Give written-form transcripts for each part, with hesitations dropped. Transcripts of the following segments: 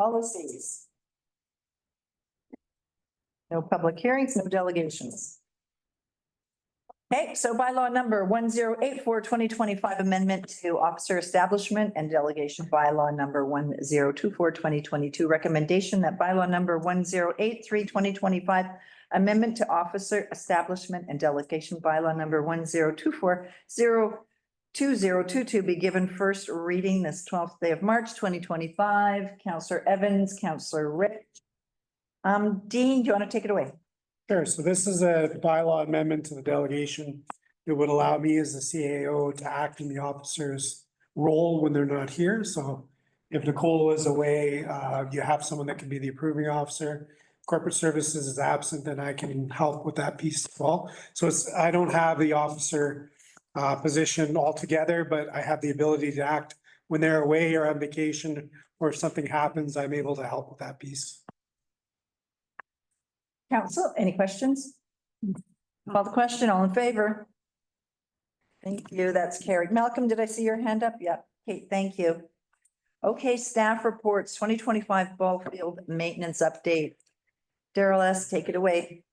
Policies. No public hearings, no delegations. Okay, so bylaw number 1084/2025 amendment to officer establishment and delegation bylaw number 1024/2022 recommendation that bylaw number 1083/2025 amendment to officer establishment and delegation bylaw number 1024/02022 be given first reading this 12th day of March 2025. Councillor Evans, Councillor Rich. Dean, do you want to take it away? Sure. So this is a bylaw amendment to the delegation that would allow me as the CAO to act in the officer's role when they're not here. So if Nicole is away, you have someone that can be the approving officer. Corporate services is absent, then I can help with that piece as well. So I don't have the officer position altogether, but I have the ability to act when they're away or on vacation, or if something happens, I'm able to help with that piece. Council, any questions? Call the question, all in favor? Thank you, that's carried. Malcolm, did I see your hand up? Yeah, okay, thank you. Okay, staff reports, 2025 ball field maintenance update. Daryl S., take it away.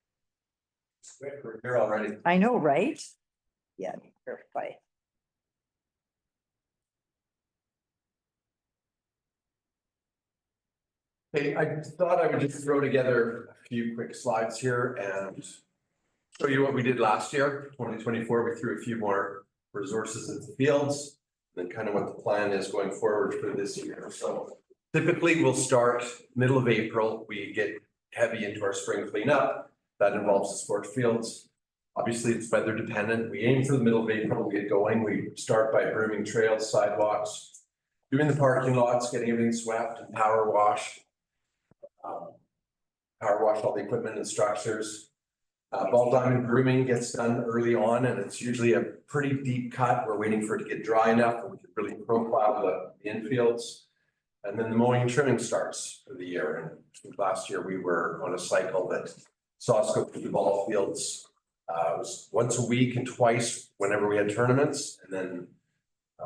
We're here already. I know, right? Yeah, verify. Hey, I thought I would just throw together a few quick slides here and show you what we did last year, 2024. We threw a few more resources into fields, and then kind of what the plan is going forward for this year. So typically we'll start middle of April. We get heavy into our spring cleanup. That involves the sport fields. Obviously, it's weather dependent. We aim for the middle of April to get going. We start by grooming trails, sidewalks, doing the parking lots, getting everything swept and power washed. Power wash all the equipment and structures. Ball diamond grooming gets done early on, and it's usually a pretty deep cut. We're waiting for it to get dry enough and we can really profile the infields. And then the mowing and trimming starts for the year. And I think last year we were on a cycle that saw us go through the ball fields. It was once a week and twice whenever we had tournaments. And then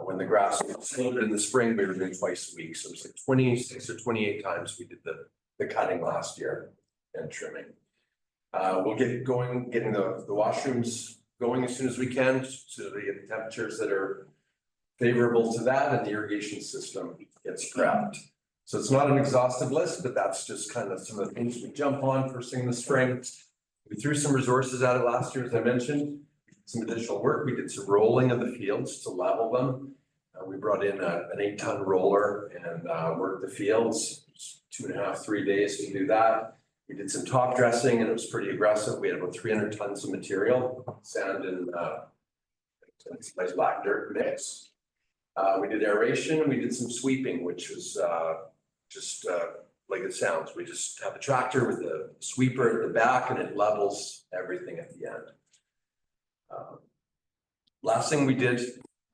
when the grass was sloped in the spring, we were doing twice a week. So it was like 26 or 28 times we did the cutting last year and trimming. We'll get going, getting the washrooms going as soon as we can, so that we get the temperatures that are favorable to that, and the irrigation system gets prepped. So it's not an exhaustive list, but that's just kind of some of the things we jump on first thing in the spring. We threw some resources at it last year, as I mentioned. Some additional work. We did some rolling of the fields to level them. We brought in an 8-ton roller and worked the fields. 2.5, 3 days to do that. We did some top dressing and it was pretty aggressive. We had about 300 tons of material, sand and nice black dirt mix. We did aeration and we did some sweeping, which was just like it sounds. We just have a tractor with a sweeper at the back and it levels everything at the end. Last thing we did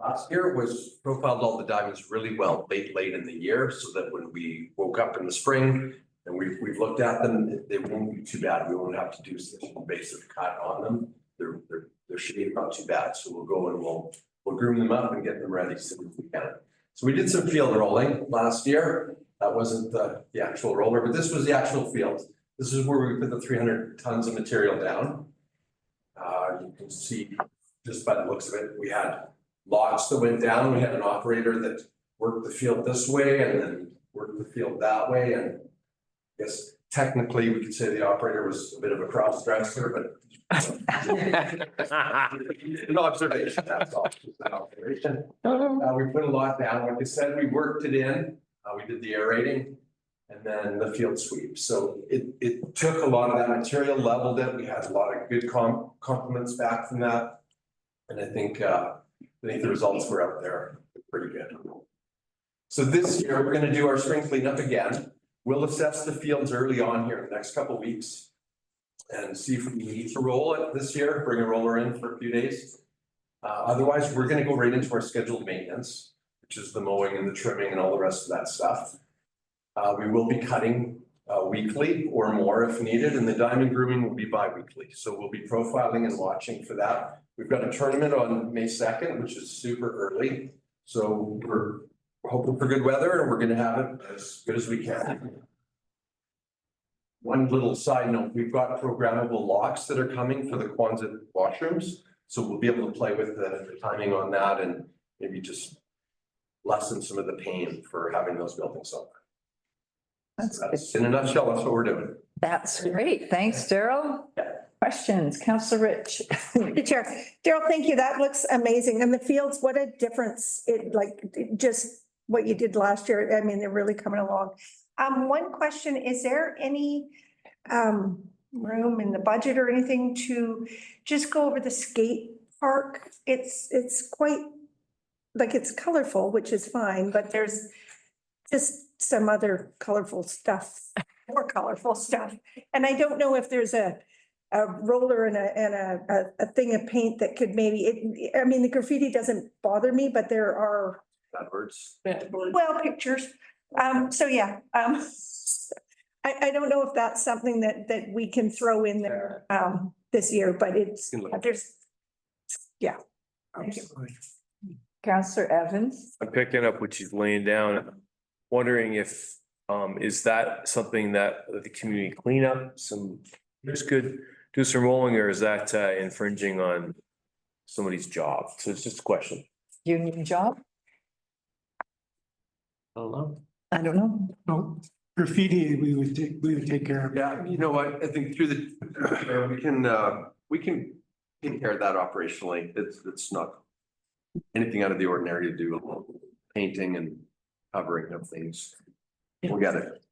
last year was profiled all the diamonds really well late in the year, so that when we woke up in the spring and we've looked at them, they won't be too bad. We won't have to do such an invasive cut on them. They're shaped not too bad. So we'll go and we'll groom them up and get them ready so we can. So we did some field rolling last year. That wasn't the actual roller, but this was the actual field. This is where we put the 300 tons of material down. You can see just by the looks of it, we had lots that went down. We had an operator that worked the field this way and then worked the field that way. And I guess technically we could say the operator was a bit of a cross dresser, but an observation, that's all, just an observation. We put a lot down. Like I said, we worked it in. We did the aerating and then the field sweep. So it took a lot of that material, leveled it. We had a lot of good compliments back from that. And I think the results were out there pretty good. So this year, we're going to do our spring cleanup again. We'll assess the fields early on here in the next couple of weeks and see if we need to roll it this year, bring a roller in for a few days. Otherwise, we're going to go right into our scheduled maintenance, which is the mowing and the trimming and all the rest of that stuff. We will be cutting weekly or more if needed, and the diamond grooming will be bi-weekly. So we'll be profiling and watching for that. We've got a tournament on May 2nd, which is super early. So we're we're hoping for good weather and we're gonna have it as good as we can. One little side note, we've got programmable locks that are coming for the Quonset washrooms. So we'll be able to play with the timing on that and maybe just lessen some of the pain for having those buildings up. That's good. In a nutshell, that's what we're doing. That's great. Thanks, Daryl. Questions? Councillor Rich. Chair, Daryl, thank you. That looks amazing. And the fields, what a difference just what you did last year. I mean, they're really coming along. One question, is there any room in the budget or anything to just go over the skate park? It's quite, it's colorful, which is fine, but there's just some other colorful stuff, more colorful stuff. And I don't know if there's a roller and a thing of paint that could maybe, I mean, the graffiti doesn't bother me, but there are, Bad words. well, pictures. So yeah, I don't know if that's something that we can throw in there, this year, but there's, yeah. Councillor Evans. I'm picking up what she's laying down, wondering if, is that something that the community cleanup, just could do some rolling, or is that infringing on somebody's job? So it's just a question. Union job? I don't know. I don't know. No, graffiti, we would take care of. Yeah, you know what, I think through we can take care of that operationally. It's not anything out of the ordinary to do, painting and covering of things. We'll get it.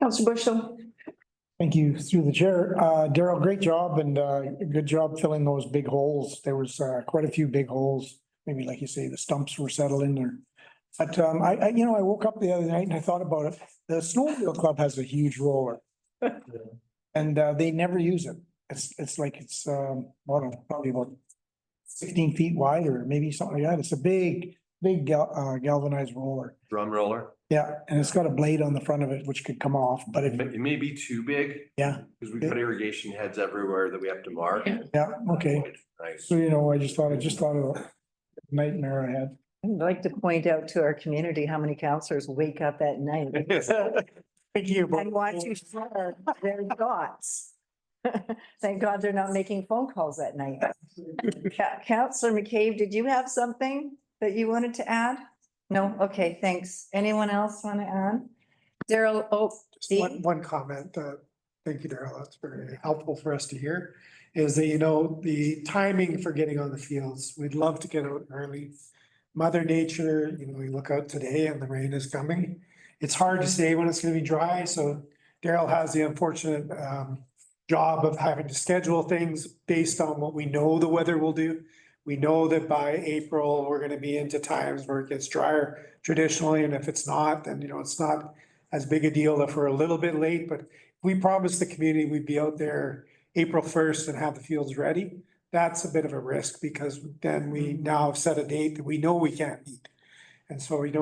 Councillor Bushel. Thank you, through the chair. Daryl, great job and good job filling those big holes. There was quite a few big holes. Maybe like you say, the stumps were settled in there. But I woke up the other night and I thought about it. The snowmobile club has a huge roller. And they never use it. It's probably about 16 feet wide or maybe something like that. It's a big galvanized roller. Drum roller. Yeah, and it's got a blade on the front of it, which could come off, but It may be too big yeah, because we've got irrigation heads everywhere that we have to mark. yeah, okay. Nice. So, I just thought of a nightmare I had. I'd like to point out to our community how many councillors wake up at night Thank you. and watch you share their thoughts. Thank God they're not making phone calls at night. Councillor McCabe, did you have something that you wanted to add? No? Okay, thanks. Anyone else want to add? Daryl, Just one comment, thank you, Daryl, that's very helpful for us to hear, is that, the timing for getting on the fields, we'd love to get out early. Mother Nature, we look out today and the rain is coming. It's hard to say when it's gonna be dry, so Daryl has the unfortunate job of having to schedule things based on what we know the weather will do. We know that by April, we're gonna be into times where it gets drier traditionally, and if it's not, then it's not as big a deal if we're a little bit late, but we promised the community we'd be out there April 1st and have the fields ready. That's a bit of a risk because then we now have set a date that we know we can't meet. And so, we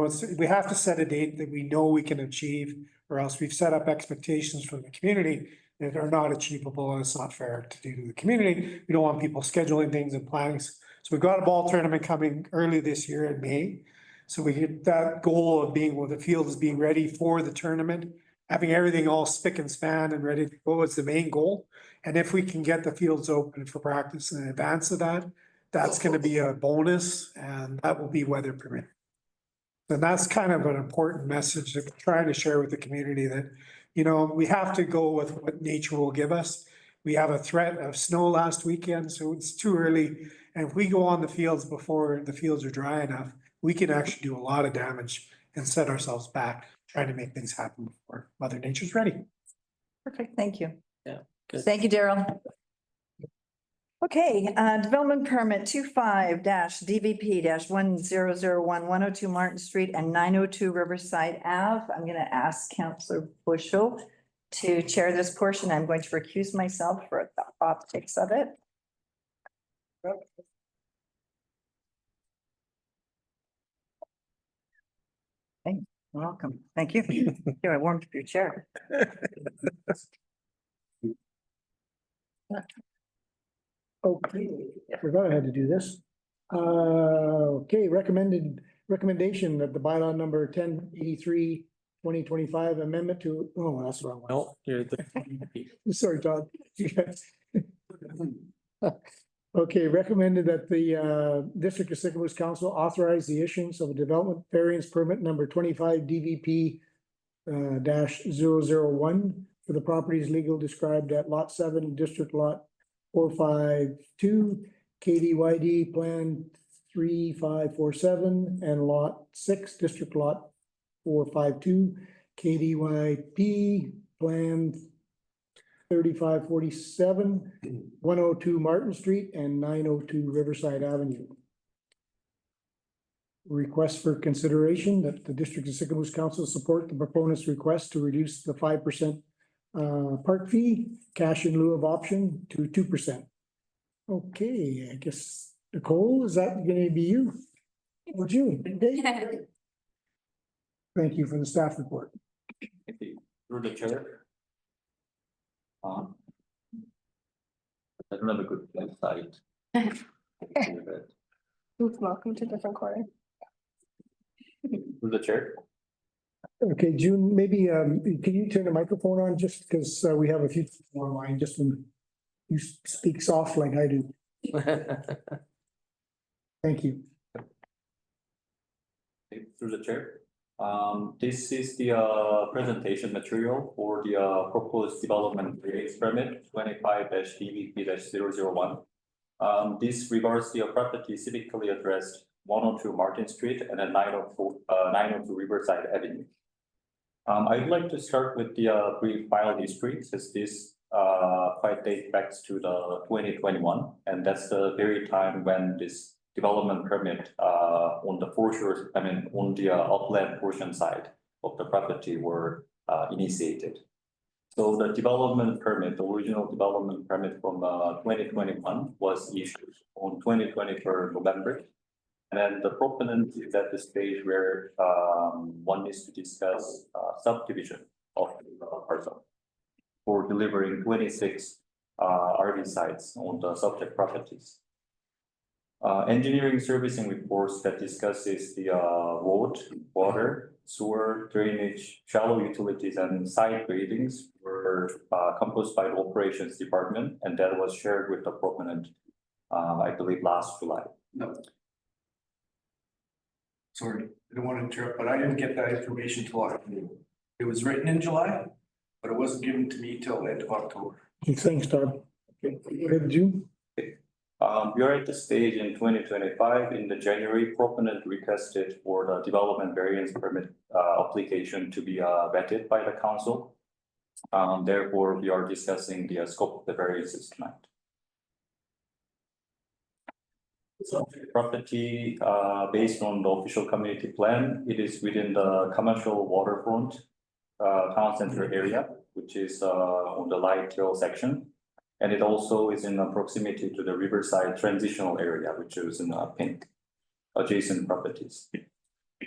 have to set a date that we know we can achieve, or else we've set up expectations from the community that are not achievable, and it's not fair to do to the community. We don't want people scheduling things and planning. So we've got a ball tournament coming early this year in May. So we get that goal of being, the field is being ready for the tournament, having everything all spick and span and ready to go is the main goal. And if we can get the fields open for practice in advance of that, that's gonna be a bonus and that will be weather permitting. And that's kind of an important message that we're trying to share with the community that, we have to go with what nature will give us. We have a threat of snow last weekend, so it's too early. And if we go on the fields before the fields are dry enough, we can actually do a lot of damage and set ourselves back trying to make things happen before Mother Nature's ready. perfect, thank you. Yeah, good. Thank you, Daryl. Okay, development permit 25-DVP-1001, 102 Martin Street and 902 Riverside Ave. I'm gonna ask Councillor Bushel to chair this portion. I'm going to recuse myself for the optics of it. Hey, welcome. Thank you. Here, I warmed up your chair. Okay, I forgot I had to do this. Okay, recommended recommendation that the bylaw number 1083/2025 amendment to, oh, that's the wrong one. No, you're the. Sorry, Todd. Okay, recommended that the District of Sycamore Council authorize the issuance of a development variance permit number 25 DVP -001 for the properties legal described at Lot 7, District Lot 452, KDYD Plan 3547, and Lot 6, District Lot 452, KDYP Plan 3547, 102 Martin Street, and 902 Riverside Avenue. Request for consideration that the District of Sycamore Council support the proponent's request to reduce the 5% park fee, cash in lieu of option, to 2%. Okay, I guess, Nicole, is that gonna be you? Would you? Thank you for the staff report. Through the chair. I don't have a good website. Welcome to different corner. Through the chair. Okay, June, maybe can you turn the microphone on just because we have a few people online, just when you speak soft like I do. Thank you. Through the chair. This is the presentation material for the proposed development variance permit 25-DVP-001. This regards the property civically addressed 102 Martin Street and then 902 Riverside Avenue. I'd like to start with the brief file history, since this quite dates back to the 2021, and that's the very time when this development permit on the foreshore, on the upland portion side of the property were initiated. So the development permit, the original development permit from 2021 was issued on 2023 November. And then the proponent is at the stage where one needs to discuss subdivision of the parcel for delivering 26 RV sites on the subject properties. Engineering servicing reports that discusses the road, water, sewer, drainage, shallow utilities, and site gradings were composed by the operations department, and that was shared with the proponent, I believe, last July. No. Sorry, I don't want to interrupt, but I didn't get that information till October. It was written in July, but it wasn't given to me till the end of October. Thanks, Todd. Okay, go ahead, June. We are at the stage in 2025. In the January, proponent requested for the development variance permit application to be vetted by the council. Therefore, we are discussing the scope of the variances tonight. Subject property, based on the official community plan, it is within the commercial waterfront town center area, which is on the light yellow section. And it also is in proximity to the Riverside transitional area, which is in pink, adjacent properties.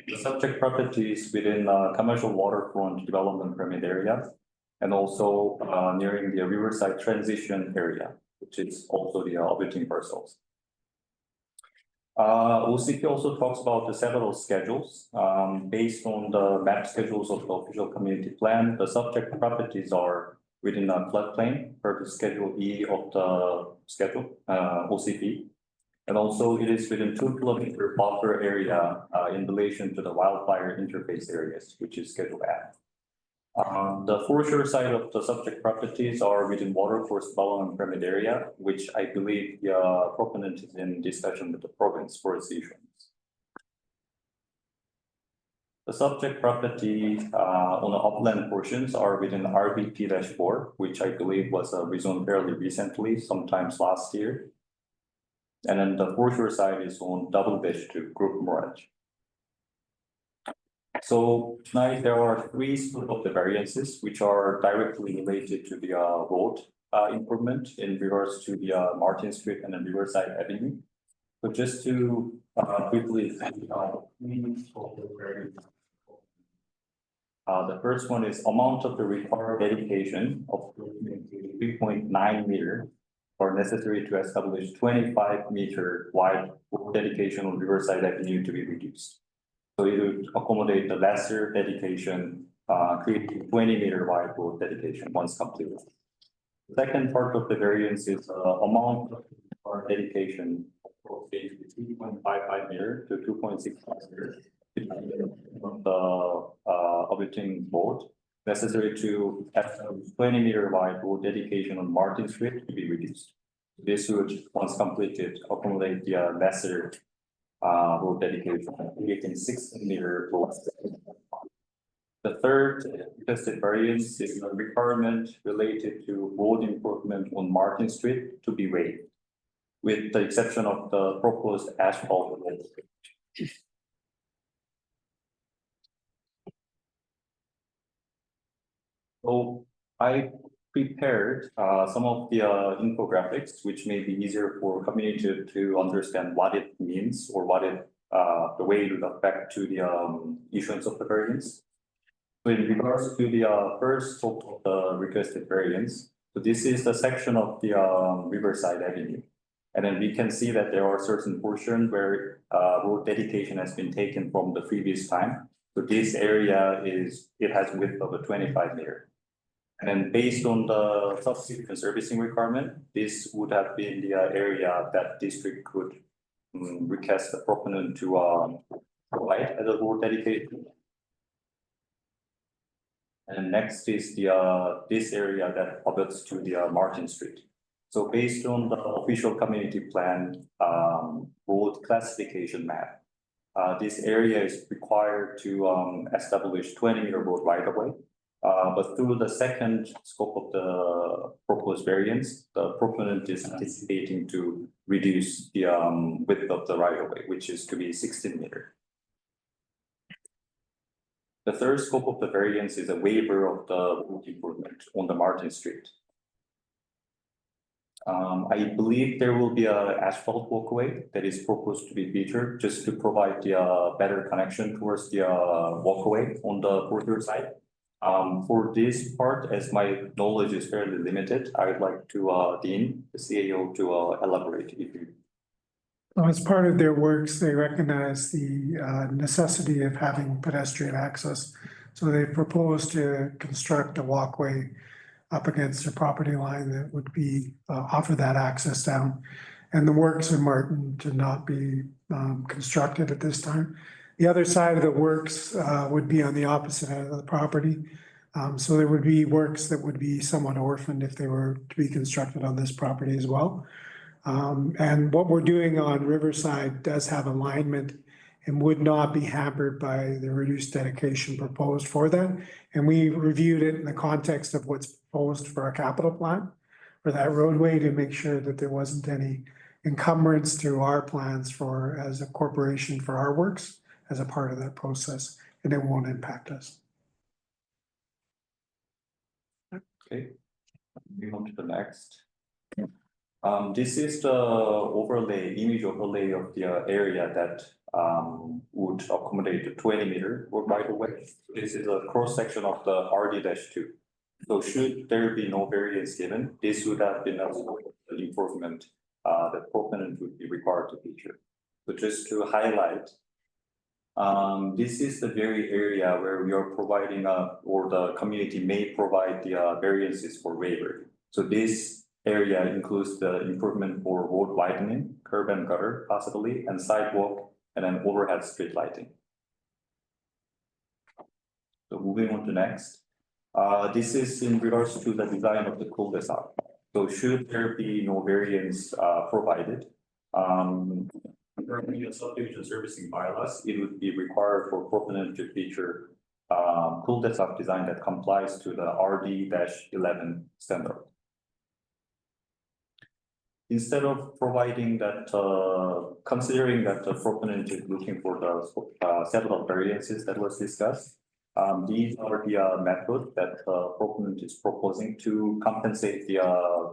The subject property is within commercial waterfront development permit area, and also nearing the Riverside transition area, which is also the abutting parcels. OCP also talks about the several schedules. Based on the map schedules of the official community plan, the subject properties are within a floodplain per the Schedule E of the schedule, OCP. And also it is within 2 kilometer buffer area in relation to the wildfire interface areas, which is Schedule F. The foreshore side of the subject properties are within watercourse development permit area, which I believe the proponent is in discussion with the province for its issuance. The subject property on the upland portions are within RBP-4, which I believe was rezoned fairly recently, sometimes last year. And then the foreshore side is on -2 group moorage. So tonight there are 3 split of the variances which are directly related to the road improvement in regards to the Martin Street and then Riverside Avenue. But just to quickly the first one is amount of the required dedication of 3.9 meter are necessary to establish 25 meter wide dedication on Riverside Avenue to be reduced. So it would accommodate the lesser dedication, creating 20-meter wide road dedication once completed. The second part of the variance is amount of our dedication of 3.55 meter to 2.65 meter. The abutting road necessary to have 20-meter wide road dedication on Martin Street to be reduced. This would, once completed, accommodate the lesser road dedication, creating 16-meter road. The third requested variance is a requirement related to road improvement on Martin Street to be waived, with the exception of the proposed asphalt road. So I prepared some of the infographics, which may be easier for community to understand what it means or what it the way it would affect to the issuance of the variance. So in regards to the first scope of the requested variance, so this is the section of the Riverside Avenue. And then we can see that there are certain portions where road dedication has been taken from the previous time. So this area it has width of a 25 meter. And then based on the subsequent servicing requirement, this would have been the area that district could request the proponent to provide as a road dedication. And next is the this area that abuts to the Martin Street. So based on the official community plan road classification map, this area is required to establish 20-meter road right of way. But through the second scope of the proposed variance, the proponent is anticipating to reduce the width of the right of way, which is to be 16 meter. The third scope of the variance is a waiver of the road improvement on the Martin Street. I believe there will be an asphalt walkway that is proposed to be featured just to provide the better connection towards the walkway on the border side. For this part, as my knowledge is fairly limited, I would like to Dean, the CAO, to elaborate if you. As part of their works, they recognize the necessity of having pedestrian access. So they propose to construct a walkway up against the property line that would be offer that access down. And the works in Martin to not be constructed at this time. The other side of the works would be on the opposite end of the property. So there would be works that would be somewhat orphaned if they were to be constructed on this property as well. And what we're doing on Riverside does have alignment and would not be hampered by the reduced dedication proposed for that. And we reviewed it in the context of what's proposed for our capital plan for that roadway to make sure that there wasn't any encumbrance to our plans for as a corporation for our works as a part of that process, and it won't impact us. Okay, moving on to the next. This is the image overlay of the area that would accommodate the 20-meter right of way. This is a cross section of the RD-2. So should there be no variance given, this would have been an improvement that proponent would be required to feature. So just to highlight, this is the very area where we are providing or the community may provide the variances for waiver. So this area includes the improvement for road widening, curb and gutter possibly, and sidewalk, and then overhead street lighting. So moving on to next. This is in regards to the design of the cul-de-sac. So should there be no variance provided, currently in subdivision servicing bylaws, it would be required for proponent to feature cul-de-sac design that complies to the RD-11 standard. Instead of providing that, considering that the proponent is looking for the set of variances that was discussed, these are the methods that proponent is proposing to compensate the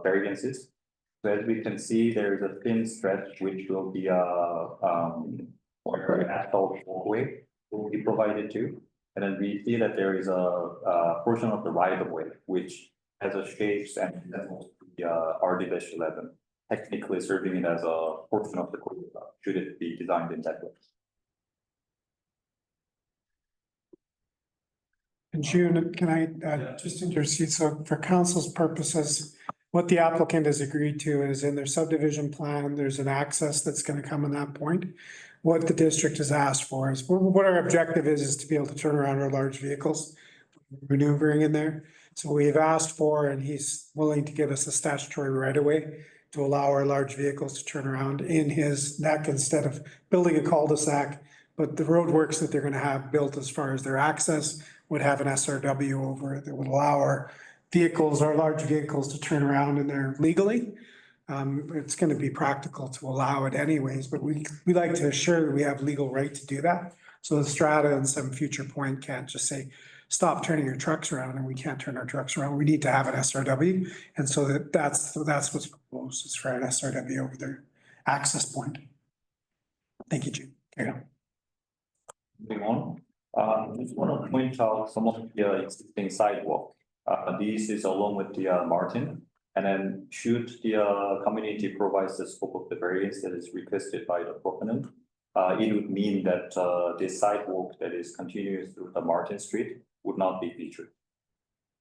variances. So as we can see, there is a thin stretch which will be where asphalt walkway will be provided to. And then we see that there is a portion of the right of way which has a shapes and the RD-11, technically serving it as a portion of the cul-de-sac, should it be designed in that way. And June, can I just intercede? So for council's purposes, what the applicant has agreed to is in their subdivision plan, there's an access that's gonna come in that point. What the district has asked for is, what our objective is to be able to turn around our large vehicles maneuvering in there. So we've asked for, and he's willing to give us a statutory right of way to allow our large vehicles to turn around in his neck instead of building a cul-de-sac. But the roadworks that they're gonna have built as far as their access would have an SRW over it that would allow our vehicles, our large vehicles to turn around in there legally. It's gonna be practical to allow it anyways, but we like to assure that we have legal right to do that. So the strata and some future point can't just say, stop turning your trucks around, and we can't turn our trucks around. We need to have an SRW. And so that's what's proposed, is for an SRW over their access point. Thank you, June. Carry on. Moving on, just want to point out some of the existing sidewalk. This is along with the Martin. And then should the community provides the scope of the variance that is requested by the proponent, it would mean that this sidewalk that is continuous through the Martin Street would not be featured.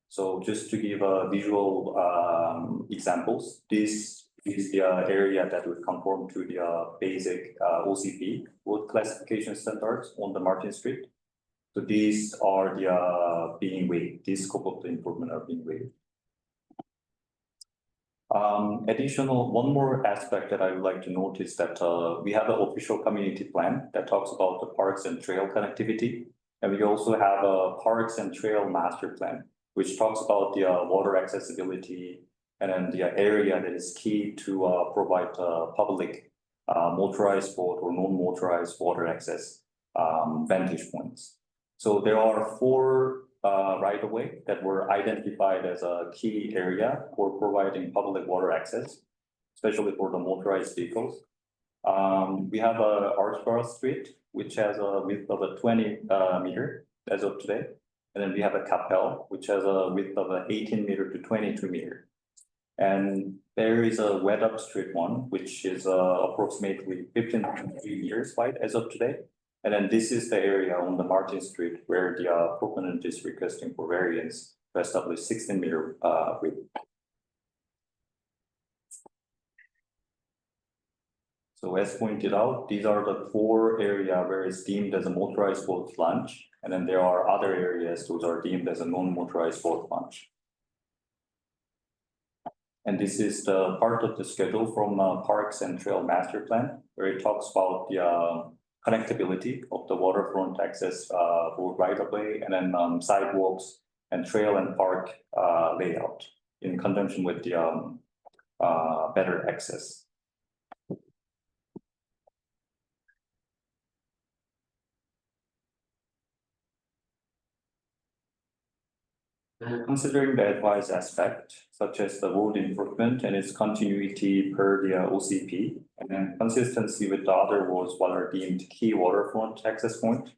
So just to give a visual examples, this is the area that would conform to the basic OCP, road classification standards on the Martin Street. So these are the being waived, this scope of the improvement are being waived. Additional, one more aspect that I would like to note is that we have an official community plan that talks about the parks and trail connectivity. And we also have a parks and trail master plan, which talks about the water accessibility and then the area that is key to provide public motorized boat or non-motorized water access vantage points. So there are 4 right of way that were identified as a key area for providing public water access, especially for the motorized vehicles. We have a Archborough Street, which has a width of a 20 meter as of today. And then we have a Capel, which has a width of a 18 meter to 22 meter. And there is a Wet Up Street one, which is approximately 15 to 3 meters wide as of today. And then this is the area on the Martin Street where the proponent is requesting for variance to establish 16 meter width. So as pointed out, these are the 4 area where it's deemed as a motorized boat launch. And then there are other areas, those are deemed as a non-motorized boat launch. And this is the part of the schedule from Parks and Trail Master Plan, where it talks about the connectivity of the waterfront access road right of way, and then sidewalks and trail and park layout in conjunction with the better access. Considering the advised aspect, such as the road improvement and its continuity per the OCP, and then consistency with the other roads what are deemed key waterfront access point.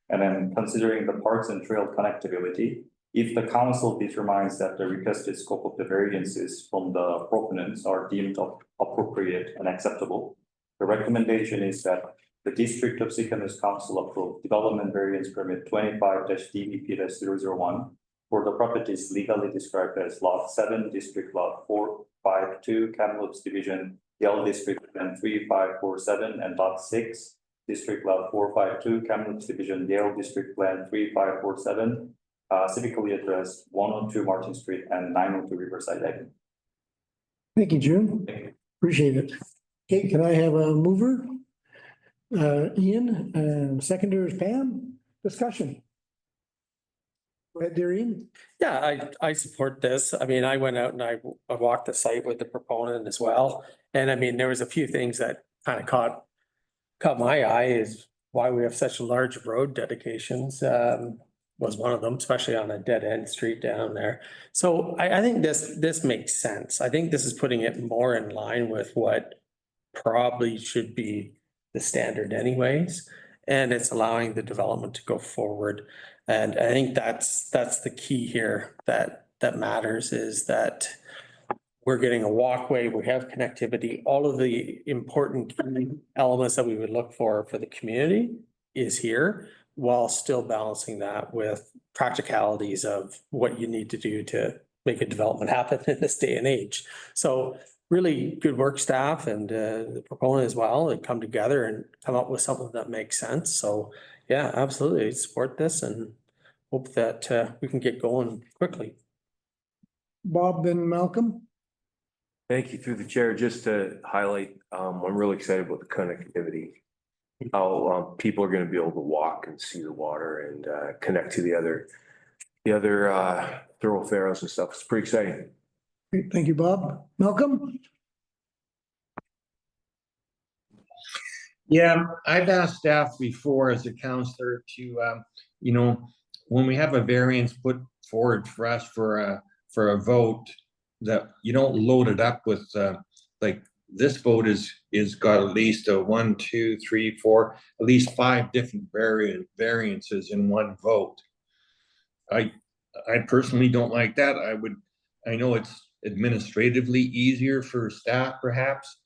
And then considering the parks and trail connectivity, if the council determines that the requested scope of the variances from the proponents are deemed appropriate and acceptable, the recommendation is that the District of Sicamous Council approve development variance permit 25-DBP-001 for the properties legally described as Lot 7, District Lot 452, Kamloops Division, Yale District Plan 3547, and Lot 6, District Lot 452, Kamloops Division, Yale District Plan 3547, civically addressed 102 Martin Street and 902 Riverside Avenue. Thank you, June. Appreciate it. Okay, can I have a mover? Ian, and seconder is Pam. Discussion. Go ahead, dear Ian. Yeah, I support this. I mean, I went out and I walked the site with the proponent as well. And I mean, there was a few things that kind of caught my eye is why we have such large road dedications, was one of them, especially on a dead end street down there. So I think this makes sense. I think this is putting it more in line with what probably should be the standard anyways. And it's allowing the development to go forward. And I think that's the key here that matters is that we're getting a walkway, we have connectivity, all of the important elements that we would look for the community is here. while still balancing that with practicalities of what you need to do to make a development happen in this day and age. So really good work, staff, and the proponent as well, and come together and come up with something that makes sense. So yeah, absolutely support this and hope that we can get going quickly. Bob and Malcolm? Thank you through the chair. Just to highlight, I'm really excited about the connectivity. How people are going to be able to walk and see the water and connect to the other thoroughfares and stuff. It's pretty exciting. Great, thank you, Bob. Malcolm? Yeah, I've asked staff before as a counselor to, when we have a variance put forward for us for a vote, that you don't load it up with, like, this vote is got at least a 1, 2, 3, 4, at least 5 different variances in one vote. I personally don't like that. I know it's administratively easier for staff perhaps,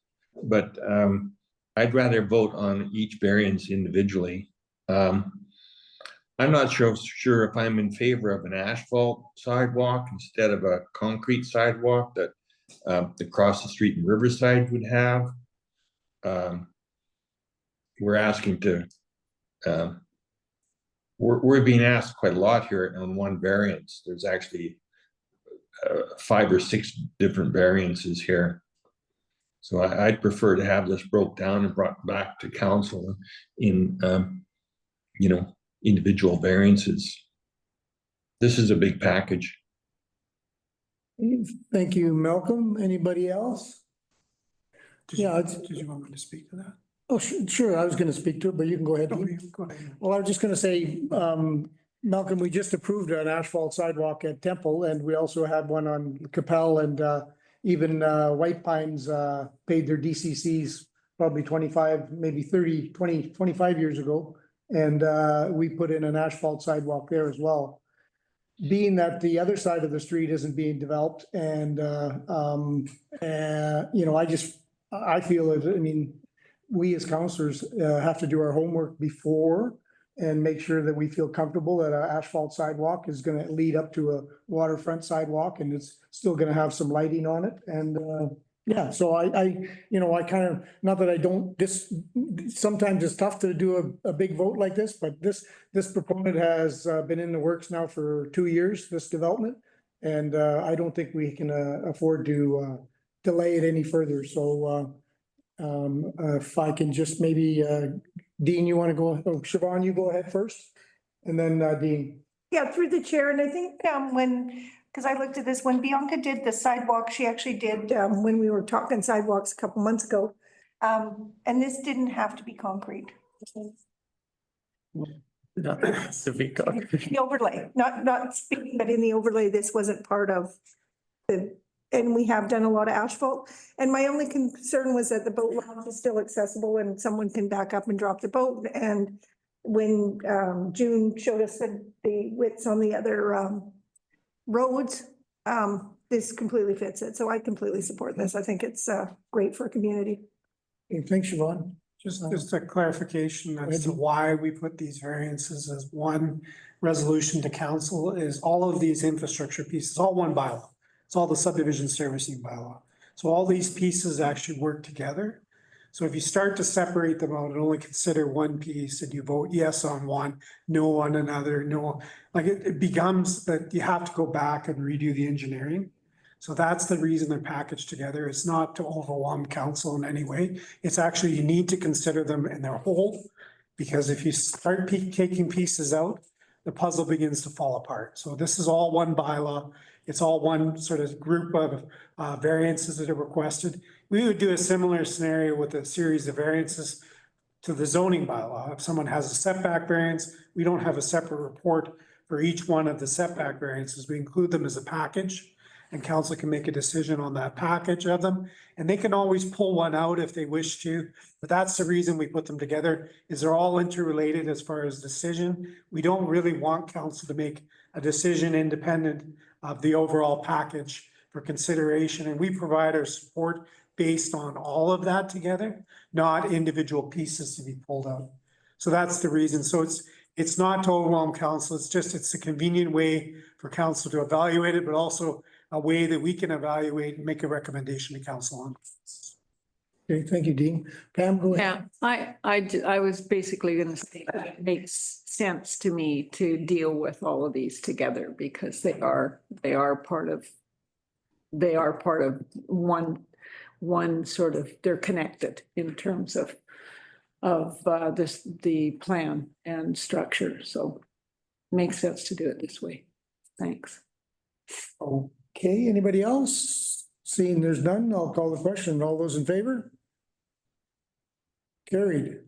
but I'd rather vote on each variance individually. I'm not sure if I'm in favor of an asphalt sidewalk instead of a concrete sidewalk that the Cross the Street in Riverside would have. We're asking to, we're being asked quite a lot here on one variance. There's actually 5 or 6 different variances here. So I'd prefer to have this broke down and brought back to council in, individual variances. This is a big package. Thank you, Malcolm. Anybody else? Did you want me to speak to that? Oh, sure. I was going to speak to it, but you can go ahead. No, you go ahead. Well, I was just going to say, Malcolm, we just approved an asphalt sidewalk at Temple, and we also had one on Capel, and even White Pines paid their DCCs probably 25, maybe 30, 20, 25 years ago. And we put in an asphalt sidewalk there as well. Being that the other side of the street isn't being developed, and I feel that, we as counselors have to do our homework before and make sure that we feel comfortable that an asphalt sidewalk is going to lead up to a waterfront sidewalk, and it's still going to have some lighting on it. And yeah, so I kind of, not that I don't, sometimes it's tough to do a big vote like this, but this proponent has been in the works now for 2 years, this development. And I don't think we can afford to delay it any further. So if I can just maybe, Dean, you want to go, Siobhan, you go ahead first, and then Dean. Yeah, through the chair. And I think because I looked at this, when Bianca did the sidewalk, she actually did, when we were talking sidewalks a couple months ago. And this didn't have to be concrete. The overlay, not speaking, but in the overlay, this wasn't part of and we have done a lot of asphalt. And my only concern was that the boat launch is still accessible and someone can back up and drop the boat. And when June showed us the widths on the other roads, this completely fits it. So I completely support this. I think it's great for a community. Thanks, Siobhan. Just a clarification as to why we put these variances as one resolution to council is all of these infrastructure pieces, all one bylaw. It's all the subdivision servicing bylaw. So all these pieces actually work together. So if you start to separate them out and only consider one piece and you vote yes on one, no on another, no, like it becomes that you have to go back and redo the engineering. So that's the reason they're packaged together. It's not to overwhelm council in any way. It's actually, you need to consider them in their whole, because if you start taking pieces out, the puzzle begins to fall apart. So this is all one bylaw. It's all one sort of group of variances that are requested. We would do a similar scenario with a series of variances to the zoning bylaw. If someone has a setback variance, we don't have a separate report for each one of the setback variances. We include them as a package, and council can make a decision on that package of them. And they can always pull one out if they wish to, but that's the reason we put them together, is they're all interrelated as far as decision. We don't really want council to make a decision independent of the overall package for consideration. And we provide our support based on all of that together, not individual pieces to be pulled out. So that's the reason. So It's not to overwhelm council, it's a convenient way for council to evaluate it, but also a way that we can evaluate and make a recommendation to council on. Okay, thank you, Dean. Pam, go ahead. Yeah, I was basically gonna say that it makes sense to me to deal with all of these together because they are part of one sort of, they're connected in terms of the plan and structure. So makes sense to do it this way. Thanks. Okay, anybody else? Seeing there's none, I'll call the question. All those in favor? Carried.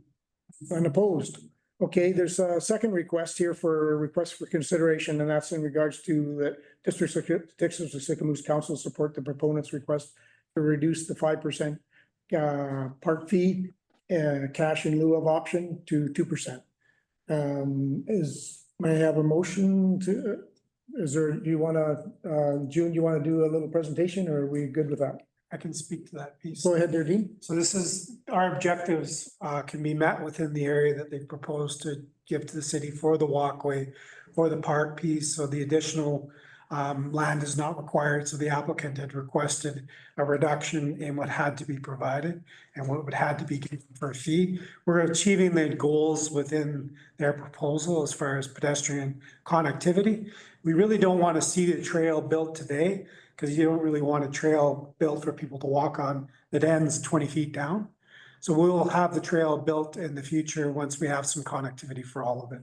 Unopposed. Okay, there's a second request here for a request for consideration, and that's in regards to the District of Sycamoose Council support the proponent's request to reduce the 5% park fee, cash in lieu of option to 2%. May I have a motion to, do you wanna, June, do you wanna do a little presentation or are we good with that? I can speak to that piece. Go ahead there, Dean. So this is, our objectives can be met within the area that they propose to give to the city for the walkway, for the park piece, so the additional land is not required, so the applicant had requested a reduction in what had to be provided and what would had to be given for a fee. We're achieving the goals within their proposal as far as pedestrian connectivity. We really don't want to see the trail built today, because you don't really want a trail built for people to walk on that ends 20 feet down. So we'll have the trail built in the future once we have some connectivity for all of it.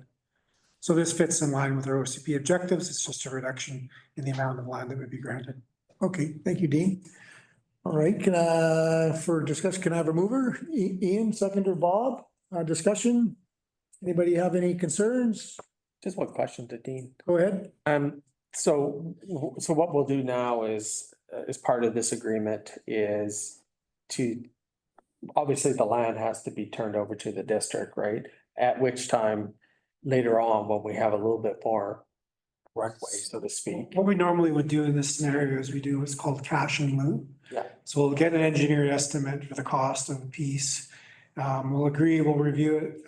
So this fits in line with our OCP objectives. It's just a reduction in the amount of land that would be granted. Okay, thank you, Dean. All right, for discussion, can I have a mover? Ian, seconder, Bob, discussion? Anybody have any concerns? Just one question to Dean. Go ahead. So what we'll do now is, as part of this agreement is to, obviously the land has to be turned over to the district, right? At which time, later on, when we have a little bit more runway, so to speak. What we normally would do in this scenario is we do what's called cash in lieu. Yeah. So we'll get an engineered estimate for the cost of the piece. We'll agree, we'll review it,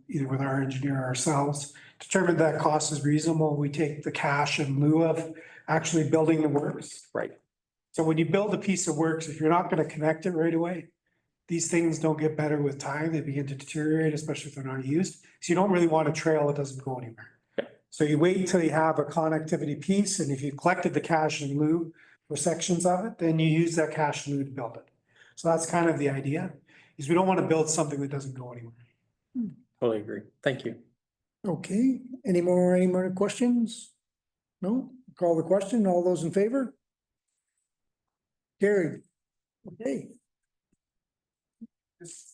either with our engineer or ourselves, determine that cost is reasonable. We take the cash in lieu of actually building the works. Right. So when you build a piece of works, if you're not gonna connect it right away, these things don't get better with time. They begin to deteriorate, especially if they're not used. So you don't really want a trail that doesn't go anywhere. Yeah. So you wait until you have a connectivity piece, and if you collected the cash in lieu for sections of it, then you use that cash in lieu to build it. So that's kind of the idea, is we don't want to build something that doesn't go anywhere. Totally agree. Thank you. Okay, any more questions? No? Call the question. All those in favor? Carried. Okay,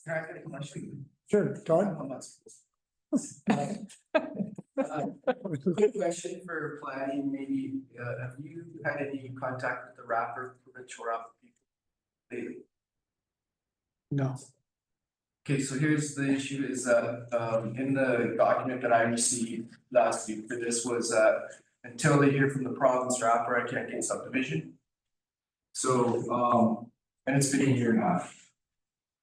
Can I get a question? sure, Todd. I'm not supposed to. Good question for planning, maybe, have you had any contact with the provincial rapper people lately? No. Okay, so here's the issue is that, in the document that I received last week for this was, until they hear from the province rapper, I can't get subdivision. So, and it's been a year now.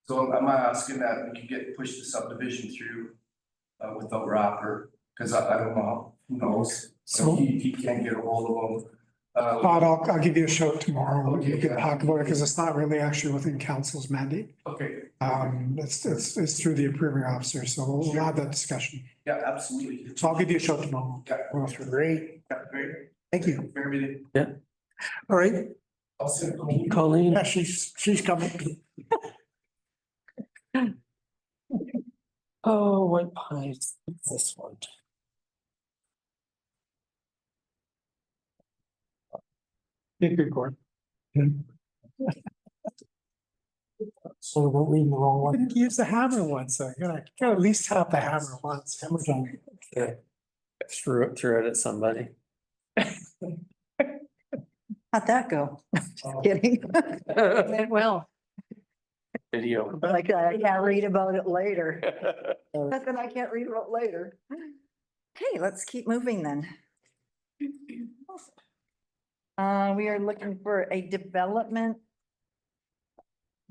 So I'm asking that we can push the subdivision through, without rapper, because I don't know, who knows? So he can't get a hold of them. Todd, I'll give you a shout tomorrow. Okay. We can talk about it, because it's not really actually within council's mandate. Okay, It's through the approving officer, so we'll have that discussion. yeah, absolutely. So I'll give you a shout tomorrow. Yeah, Go through. Great, yeah, great. thank you. For everything. All right, I'll send Colleen? yeah, she's coming. Oh, White Pines, this one. Big report. So we're reading the wrong I one. didn't use the hammer once, so I gotta at least have the hammer once. Hammer time. Yeah. Threw it at somebody. How'd that go? Kidding. Went well. Video. But I can't read about it later. But then I can't read about it later. Okay, let's keep moving then. We are looking for a development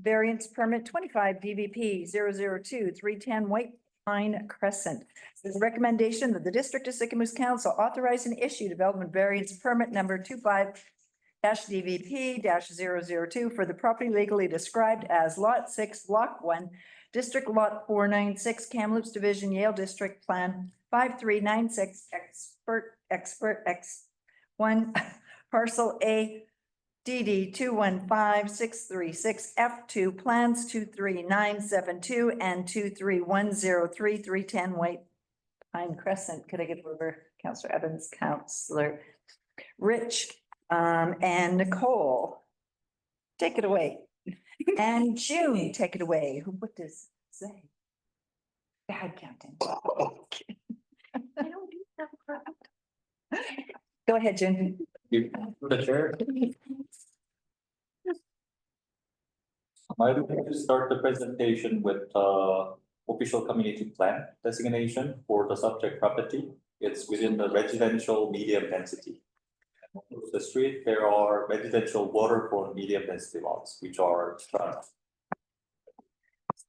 variance permit 25 BVP 002 310 White Pine Crescent. There's a recommendation that the District of Sycamoose Council authorize and issue development variance permit number 25-DVP-002 for the property legally described as Lot 6, Block 1, District Lot 496, Kamloops Division, Yale District Plan 5396, Expert X1, Parcel A, DD 215636 F2, Plans 23972 and 23103, 310 White Pine Crescent. Could I get over Councillor Evans, Councillor Rich, and Nicole? Take it away. And June, take it away. What does it say? Bad counting. I don't do that crap. Go ahead, June. The chair. I would like to start the presentation with official community plan designation for the subject property. It's within the residential medium density. Across the street, there are residential waterfront medium density lots, which are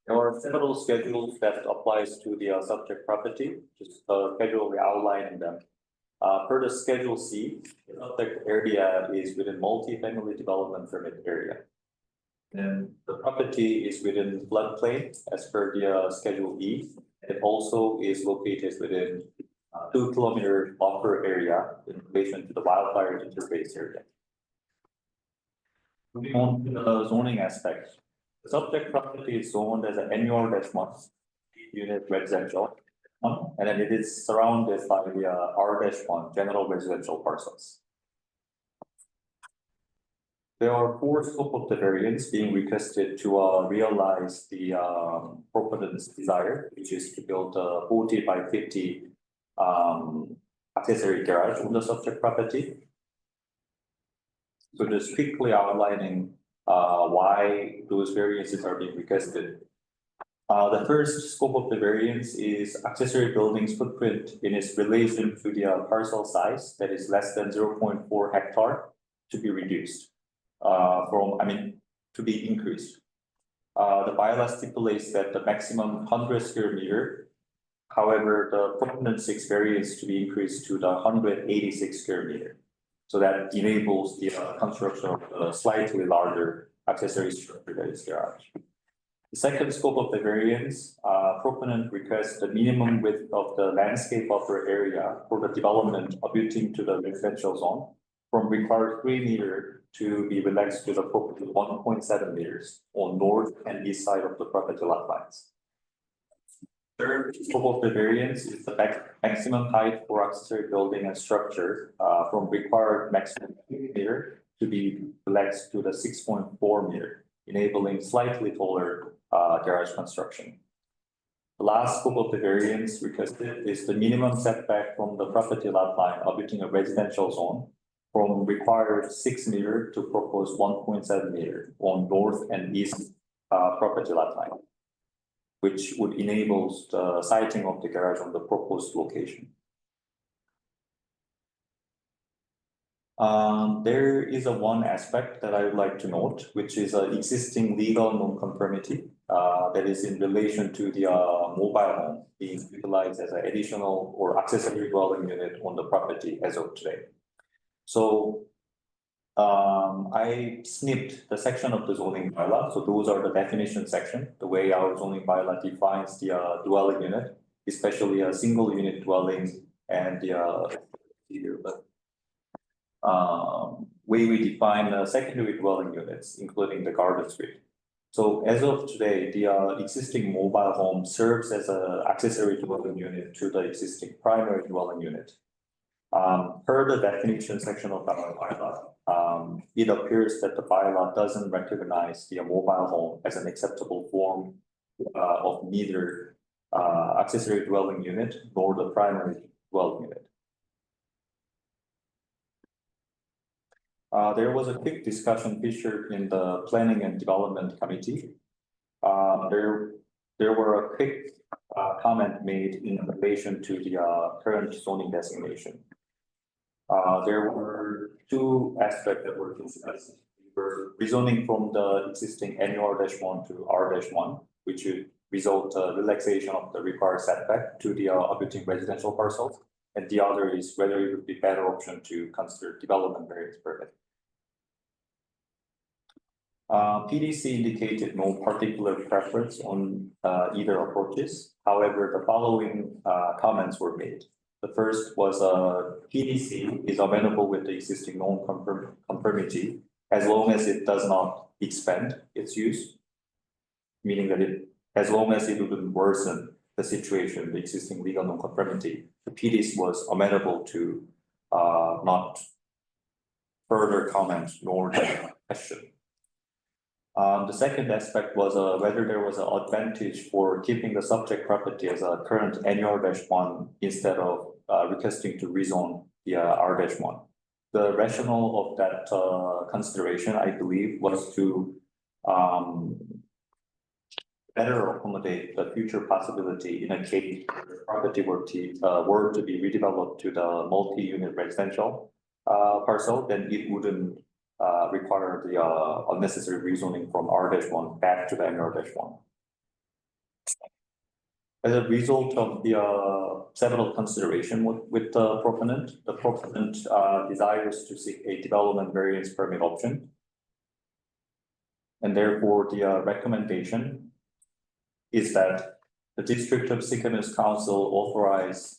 there are several schedules that applies to the subject property, just casually outlining them. Per the Schedule C, the subject area is within multi-family development permit area. Then the property is within floodplain as per the Schedule E. It also is located within 2-kilometer buffer area in relation to the wildfire interface area. Moving on to the zoning aspect. The subject property is zoned as an NUR-1 unit residential. And then it is surrounded by the R-1 general residential parcels. There are 4 scope of the variance being requested to realize the proponent's desire, which is to build a 40 by 50 accessory garage on the subject property. So just quickly outlining why those variances are being requested. The first scope of the variance is accessory buildings footprint in its relation to the parcel size that is less than 0.4 hectare to be reduced. To be increased. The bylaw stipulates that the maximum 100 square meter. However, the proponent seeks variance to be increased to the 186 square meter. So that enables the construction of a slightly larger accessory structure that is garage. The second scope of the variance, proponent requests the minimum width of the landscape buffer area for the development abutting to the residential zone from required 3 meter to be relaxed to the property 1.7 meters on north and east side of the property lot lines. Third scope of the variance is the maximum height for accessory building and structure from required maximum 3 meter to be relaxed to the 6.4 meter, enabling slightly taller garage construction. The last scope of the variance requested is the minimum setback from the property lot line abutting a residential zone from required 6 meter to proposed 1.7 meter on north and east property lot line, which would enable the siting of the garage on the proposed location. There is one aspect that I would like to note, which is an existing legal non-conformity that is in relation to the mobile home being utilized as an additional or accessory dwelling unit on the property as of today. So I snipped the section of the zoning bylaw. So those are the definition section, the way our zoning bylaw defines the dwelling unit, especially a single unit dwelling and the way we define secondary dwelling units, including the garden suite. So as of today, the existing mobile home serves as an accessory dwelling unit to the existing primary dwelling unit. Per the definition section of our bylaw, it appears that the bylaw doesn't recognize the mobile home as an acceptable form of neither accessory dwelling unit nor the primary dwelling unit. There was a quick discussion featured in the Planning and Development Committee. There were a quick comment made in relation to the current zoning designation. There were 2 aspects that were discussed. We were rezoning from the existing NUR-1 to R-1, which would result relaxation of the required setback to the abutting residential parcels. And the other is whether it would be better option to consider development variance permit. PDC indicated no particular preference on either approaches. However, the following comments were made. The first was PDC is amenable with the existing non-conformity as long as it does not expand its use, meaning that as long as it wouldn't worsen the situation, the existing legal non-conformity, the PDC was amenable to not further comment nor question. The second aspect was whether there was an advantage for keeping the subject property as a current NR-1 instead of requesting to rezone the R-1. The rationale of that consideration, I believe, was to better accommodate the future possibility in a case where the property were to be redeveloped to the multi-unit residential parcel, then it wouldn't require the unnecessary rezoning from R-1 back to the NR-1. As a result of the several consideration with the proponent desires to seek a development variance permit option. And therefore, the recommendation is that the District of Sicamous Council authorize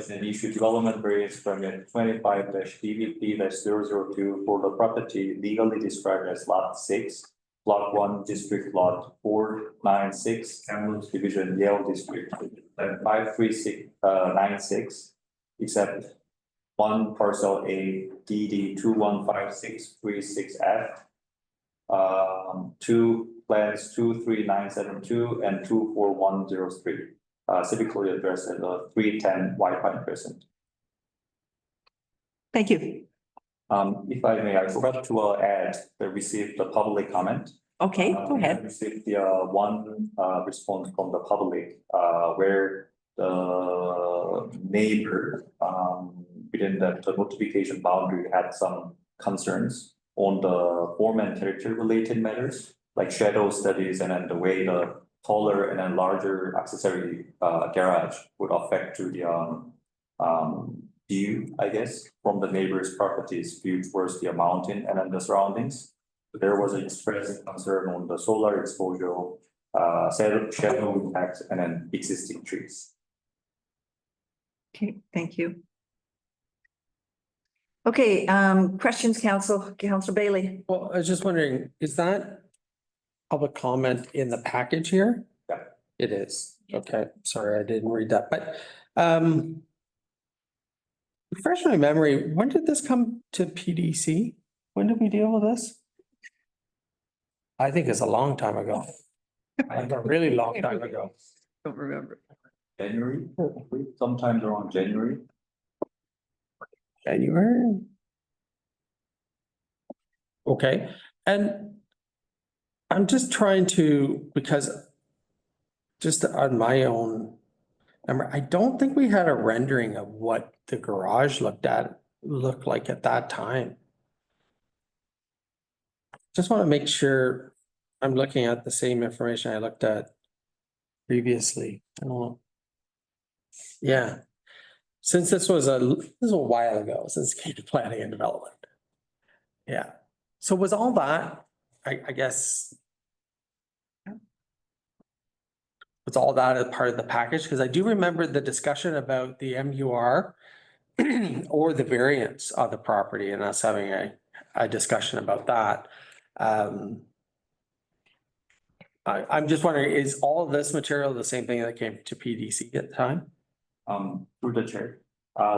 and issue development variance permit 25-DVP-002 for the property legally described as Lot 6, Block 1, District Lot 496, Kamloops Division, Yale District, and 53696, except one parcel A, DD 215636F, 2 plans 23972 and 24103. Civically addressed at 310 White Pine Crescent. Thank you. If I may, I forgot to add that received the public comment. Okay, go ahead. Received the one response from the public where the neighbor within that the notification boundary had some concerns on the form and character related matters like shadow studies and then the way the taller and then larger accessory garage would affect to the view, I guess, from the neighbor's properties view towards the mountain and then the surroundings. There was an expressed concern on the solar exposure, shadow impact, and then existing trees. Okay, thank you. Okay, questions, Councilor Bailey? Well, I was just wondering, is that public comment in the package here? Yeah. It is. Okay, sorry, I didn't read that, but refresh my memory, when did this come to PDC? When did we deal with this? I think it's a long time ago. Like a really long time ago. Don't remember. January, sometimes around January. January? Okay, and I'm just trying to, because just on my own, I don't think we had a rendering of what the garage looked like at that time. Just want to make sure I'm looking at the same information I looked at previously. I don't know. Yeah. Since this was a while ago, since it came to planning and development. Yeah. So was all that, I guess, was all that a part of the package? Because I do remember the discussion about the MUR or the variance of the property and us having a discussion about that. I'm just wondering, is all of this material the same thing that came to PDC at the time? Through the chair,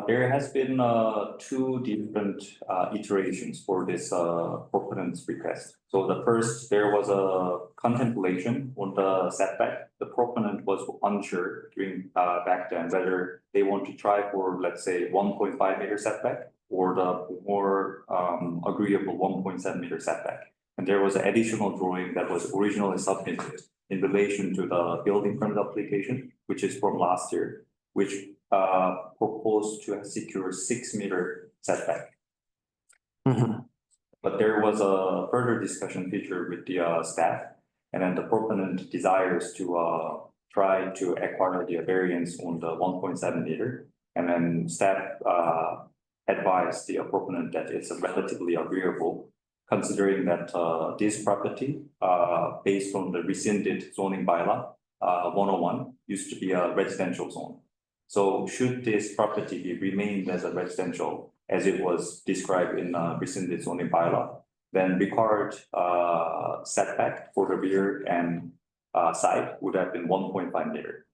there has been 2 different iterations for this proponent's request. So the first, there was a contemplation on the setback. The proponent was unsure during back then whether they want to try for, let's say, 1.5 meter setback or the more agreeable 1.7 meter setback. And there was an additional drawing that was originally submitted in relation to the building permit application, which is from last year, which proposed to secure 6 meter setback. Mm-hmm. But there was a further discussion feature with the staff And then the proponent desires to try to acquire the variance on the 1.7 meter. And then staff advised the proponent that it's relatively agreeable, considering that this property, based on the rescinded zoning bylaw, 101, used to be a residential zone. So should this property be remained as a residential, as it was described in rescinded zoning bylaw, then required setback for the rear and side would have been 1.5 meter.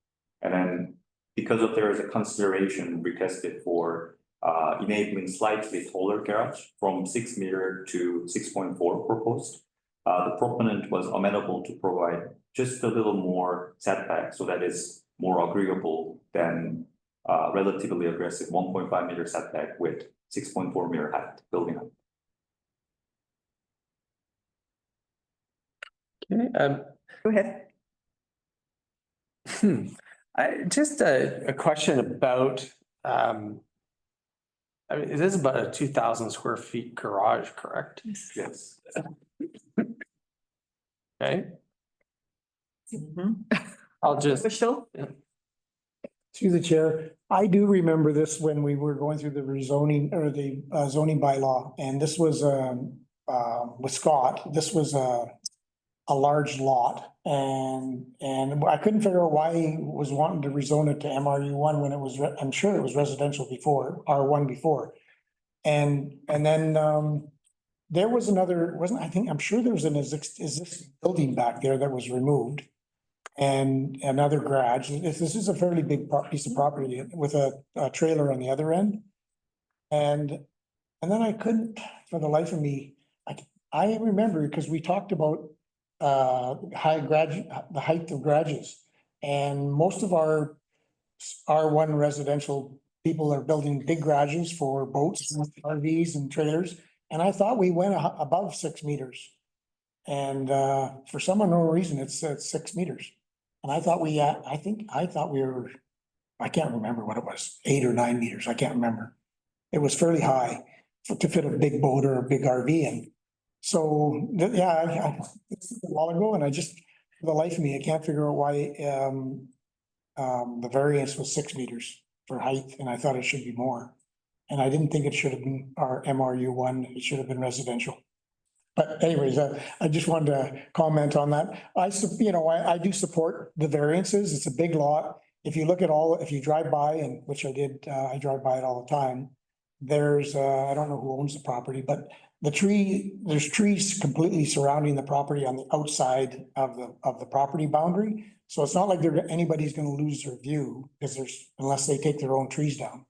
And then because of there is a consideration requested for enabling slightly taller garage from 6 meter to 6.4 proposed, the proponent was amenable to provide just a little more setback, so that is more agreeable than relatively aggressive 1.5 meter setback with 6.4 meter height, building height. Okay, Go ahead. just a question about, I mean, it is about a 2,000 square feet garage, correct? Yes. Okay, Mhm. I'll just, Michelle? Through the chair, I do remember this when we were going through the rezoning or the zoning bylaw, and this was with Scott, this was a large lot, and I couldn't figure out why he was wanting to rezone it to MRU one when it was, I'm sure it was residential before, R1 before. And then there was another, I think, I'm sure there was an existing building back there that was removed. And another garage. This is a fairly big piece of property with a trailer on the other end. And then I couldn't, for the life of me, I remember because we talked about the height of garages. And most of our R1 residential people are building big garages for boats, RVs and trailers. And I thought we went above 6 meters. And for some unknown reason, it's 6 meters. And I thought we were, I can't remember what it was, 8 or 9 meters. I can't remember. It was fairly high to fit a big boat or a big RV in. So, yeah, it's a while ago, and I just, for the life of me, I can't figure out why the variance was 6 meters for height, and I thought it should be more. And I didn't think it should have been our MRU one, it should have been residential. But anyways, I just wanted to comment on that. I do support the variances. It's a big lot. If you look at if you drive by, and which I did, I drive by it all the time. There's, I don't know who owns the property, but there's trees completely surrounding the property on the outside of the property boundary. So it's not like anybody's gonna lose their view because unless they take their own trees down,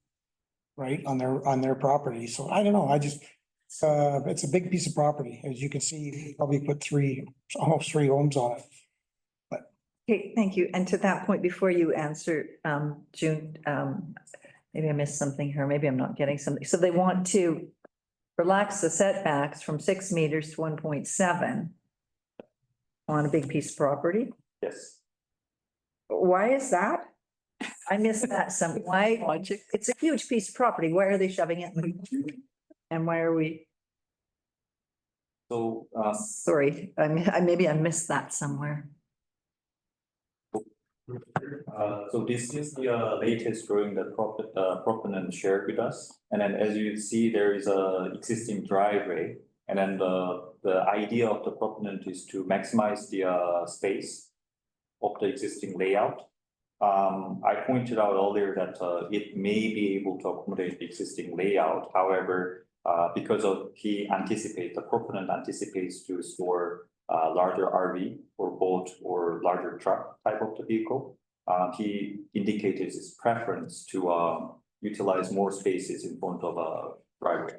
right, on their property. So I don't know, it's a big piece of property. As you can see, you probably put almost three homes on it. Okay, thank you. And to that point, before you answer, June, maybe I missed something here, maybe I'm not getting something. So they want to relax the setbacks from 6 meters to 1.7 on a big piece of property. Yes. Why is that? I missed that why? It's a huge piece of property. Why are they shoving it? And why are we? So, Sorry, maybe I missed that somewhere. so this is the latest drawing that proponent shared with us. And then as you see, there is a existing driveway. And then the idea of the proponent is to maximize the space of the existing layout. I pointed out earlier that it may be able to accommodate the existing layout. However, because the proponent anticipates to store larger RV or boat or larger truck type of the vehicle, he indicated his preference to utilize more spaces in front of a driveway.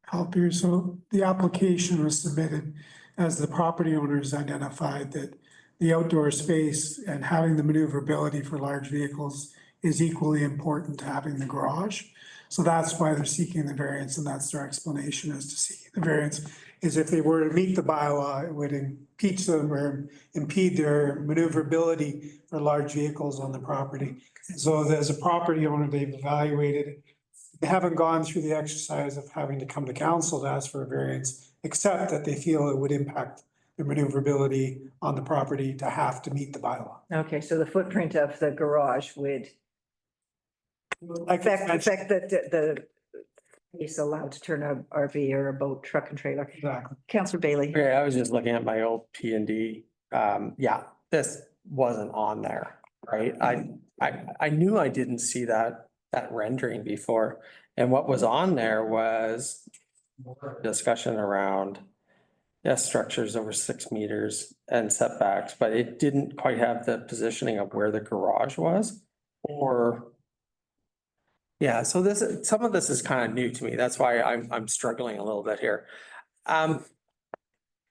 Help here. So the application was submitted as the property owners identified that the outdoor space and having the maneuverability for large vehicles is equally important to having the garage. So that's why they're seeking the variance, and that's their explanation as to seeking the variance. Is if they were to meet the bylaw, it would impeach them or impede their maneuverability for large vehicles on the property. So as a property owner, they've evaluated they haven't gone through the exercise of having to come to council to ask for a variance, except that they feel it would impact the maneuverability on the property to have to meet the bylaw. Okay, so the footprint of the garage would affect the is allowed to turn a RV or a boat, truck and trailer. Exactly. Councillor Bailey. Okay, I was just looking at my old P and D. Yeah, this wasn't on there, right? I knew I didn't see that rendering before. And what was on there was more discussion around, yes, structures over 6 meters and setbacks, but it didn't quite have the positioning of where the garage was or. Yeah, so some of this is kind of new to me. That's why I'm struggling a little bit here.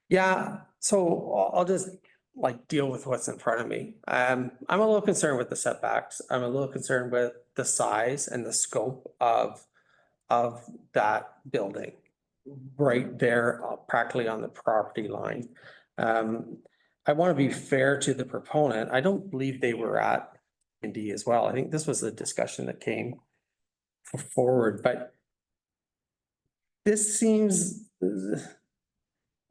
Yeah, so I'll just like deal with what's in front of me. I'm a little concerned with the setbacks. I'm a little concerned with the size and the scope of that building right there, practically on the property line. I want to be fair to the proponent. I don't believe they were at D as well. I think this was a discussion that came forward, but this seems,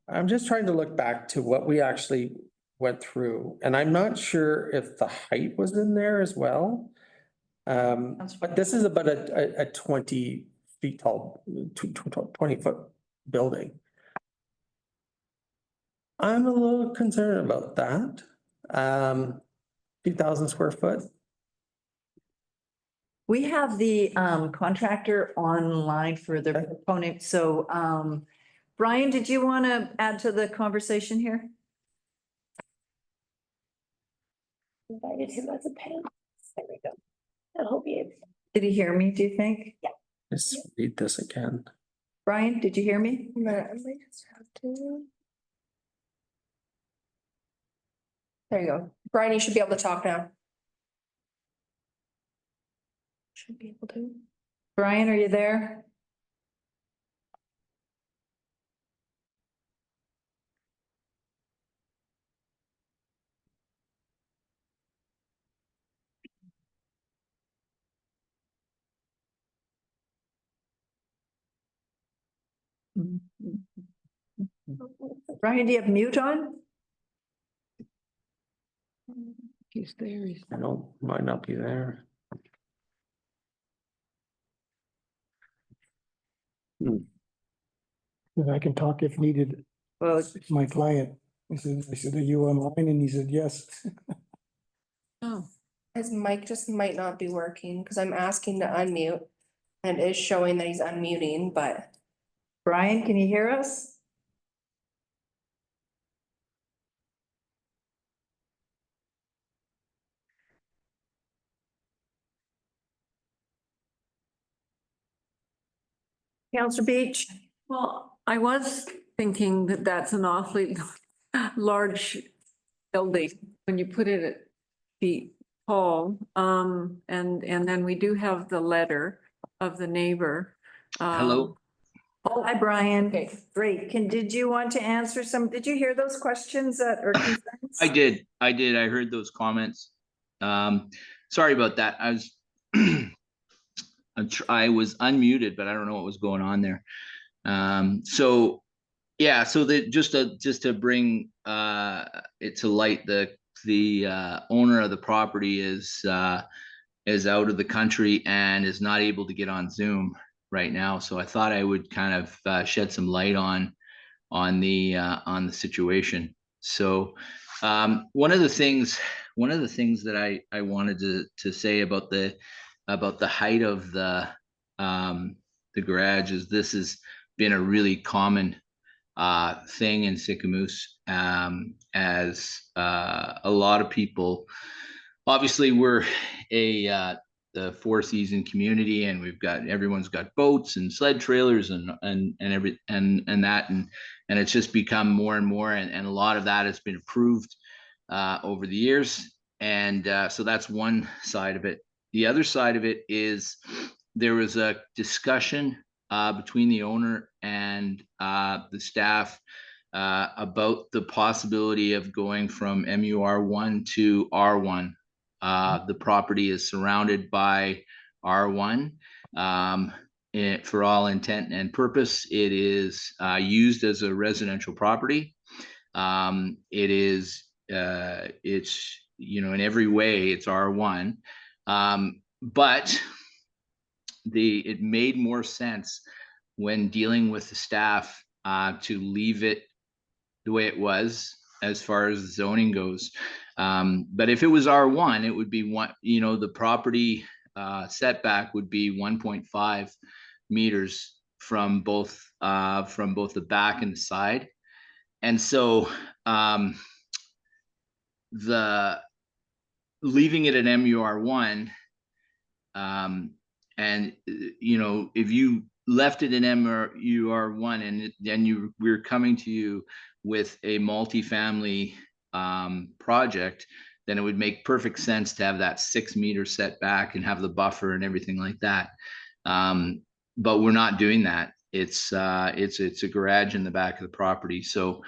I'm just trying to look back to what we actually went through, and I'm not sure if the height was in there as well. But this is about a 20 feet tall, 20-foot building. I'm a little concerned about that. 2,000 square foot. We have the contractor online for the proponent. So Brian, did you want to add to the conversation here? Invited him as a panel. There we go. I hope he. Did he hear me, do you think? Yeah. Let's read this again. Brian, did you hear me? I might just have to. There you go. Brian, you should be able to talk now. Should be able to. Brian, are you there? Brian, do you have mute on? He's there. I don't, might not be there. And I can talk if needed. Well, It's my client. I said, are you online? And he said, yes. Oh, His mic just might not be working because I'm asking to unmute. And it is showing that he's unmuting, but Brian, can you hear us? Counselor Beach? well, I was thinking that that's an awfully large building when you put it at feet tall. And then we do have the letter of the neighbor. Hello. Oh, hi, Brian. Okay. Great. Did you want to answer did you hear those questions or concerns? I did. I heard those comments. Sorry about that. I was unmuted, but I don't know what was going on there. So yeah, so just to bring it to light, the owner of the property is out of the country and is not able to get on Zoom right now. So I thought I would kind of shed some light on the situation. So one of the things that I wanted to say about the height of the garage is this has been a really common thing in Sicamous, as a lot of people, obviously we're the Four Season community, and everyone's got boats and sled trailers and it's just become more and more, and a lot of that has been approved over the years, and so that's one side of it. The other side of it is there was a discussion between the owner and the staff about the possibility of going from MUR1 to R1. The property is surrounded by R1, For all intent and purpose, it is used as a residential property. It is, it's, in every way, it's R1. But it made more sense when dealing with the staff to leave it the way it was as far as the zoning goes. But if it was R1, it would be the property setback would be 1.5 meters from both the back and the side. And so the leaving it at MUR1, and if you left it in MUR1 and then we're coming to you with a multifamily project, then it would make perfect sense to have that 6 meter setback and have the buffer and everything like that. But we're not doing that. It's a garage in the back of the property. So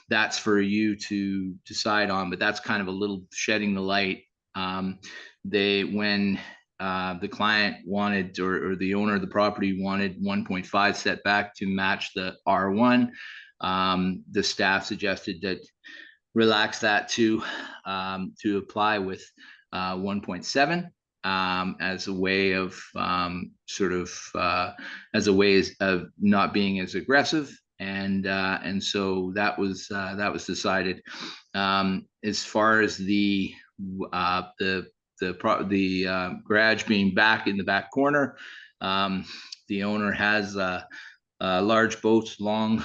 that's for you to decide on, but that's kind of a little shedding the light. When the client wanted, or the owner of the property wanted 1.5 setback to match the R1, the staff suggested that relax that to apply with 1.7 as a way of as a way of not being as aggressive, and so that was decided. As far as the garage being back in the back corner, the owner has large boats, long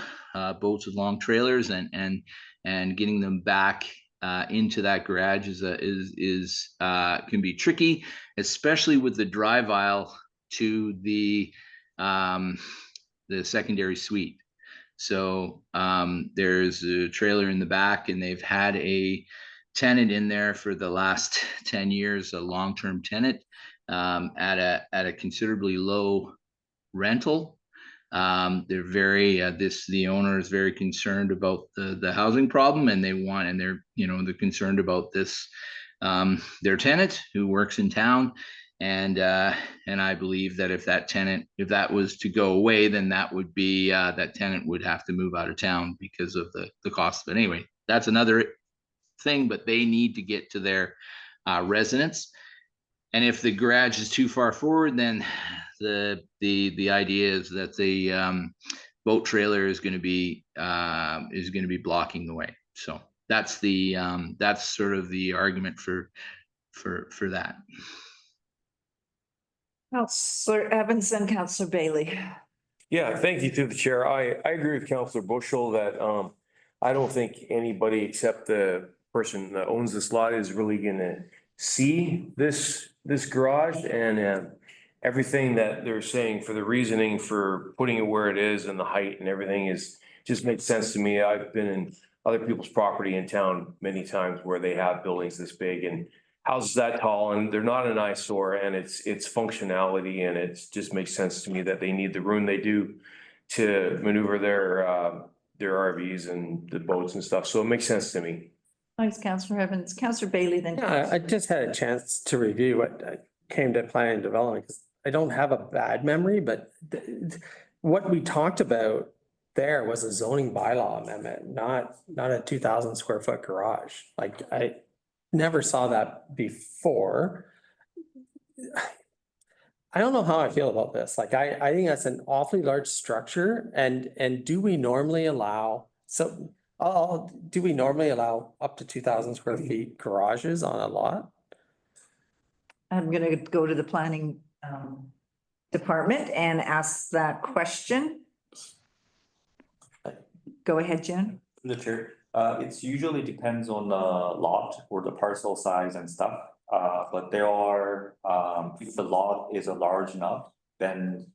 boats with long trailers, and getting them back into that garage can be tricky, especially with the drive aisle to the secondary suite. So there's a trailer in the back, and they've had a tenant in there for the last 10 years, a long-term tenant, at a considerably low rental. They're the owner is very concerned about the housing problem, and they're concerned about this, their tenant who works in town. And I believe that if that was to go away, then that would be, that tenant would have to move out of town because of the cost. But anyway, that's another thing, but they need to get to their residence. And if the garage is too far forward, then the idea is that the boat trailer is going to be blocking the way. So that's sort of the argument for that. Councillor Evans and Councillor Bailey. Yeah, thank you through the chair. I agree with Councillor Bushel that I don't think anybody except the person that owns this lot is really gonna see this garage, and everything that they're saying for the reasoning for putting it where it is and the height and everything just makes sense to me. I've been in other people's property in town many times where they have buildings this big and houses that tall, and they're not an eyesore, and it's functionality, and it just makes sense to me that they need the room they do to maneuver their RVs and the boats and stuff. So it makes sense to me. Thanks, Councillor Evans. Councillor Bailey, then. Yeah, I just had a chance to review what came to planning and development, because I don't have a bad memory, but what we talked about there was a zoning bylaw amendment, not a 2,000 square foot garage. Like, I never saw that before. I don't know how I feel about this. Like, I think that's an awfully large structure, and do we normally allow up to 2,000 square feet garages on a lot? I'm going to go to the planning department and ask that question. Go ahead, Jen. The chair, it's usually depends on the lot or the parcel size and stuff. But there are, if the lot is large enough, then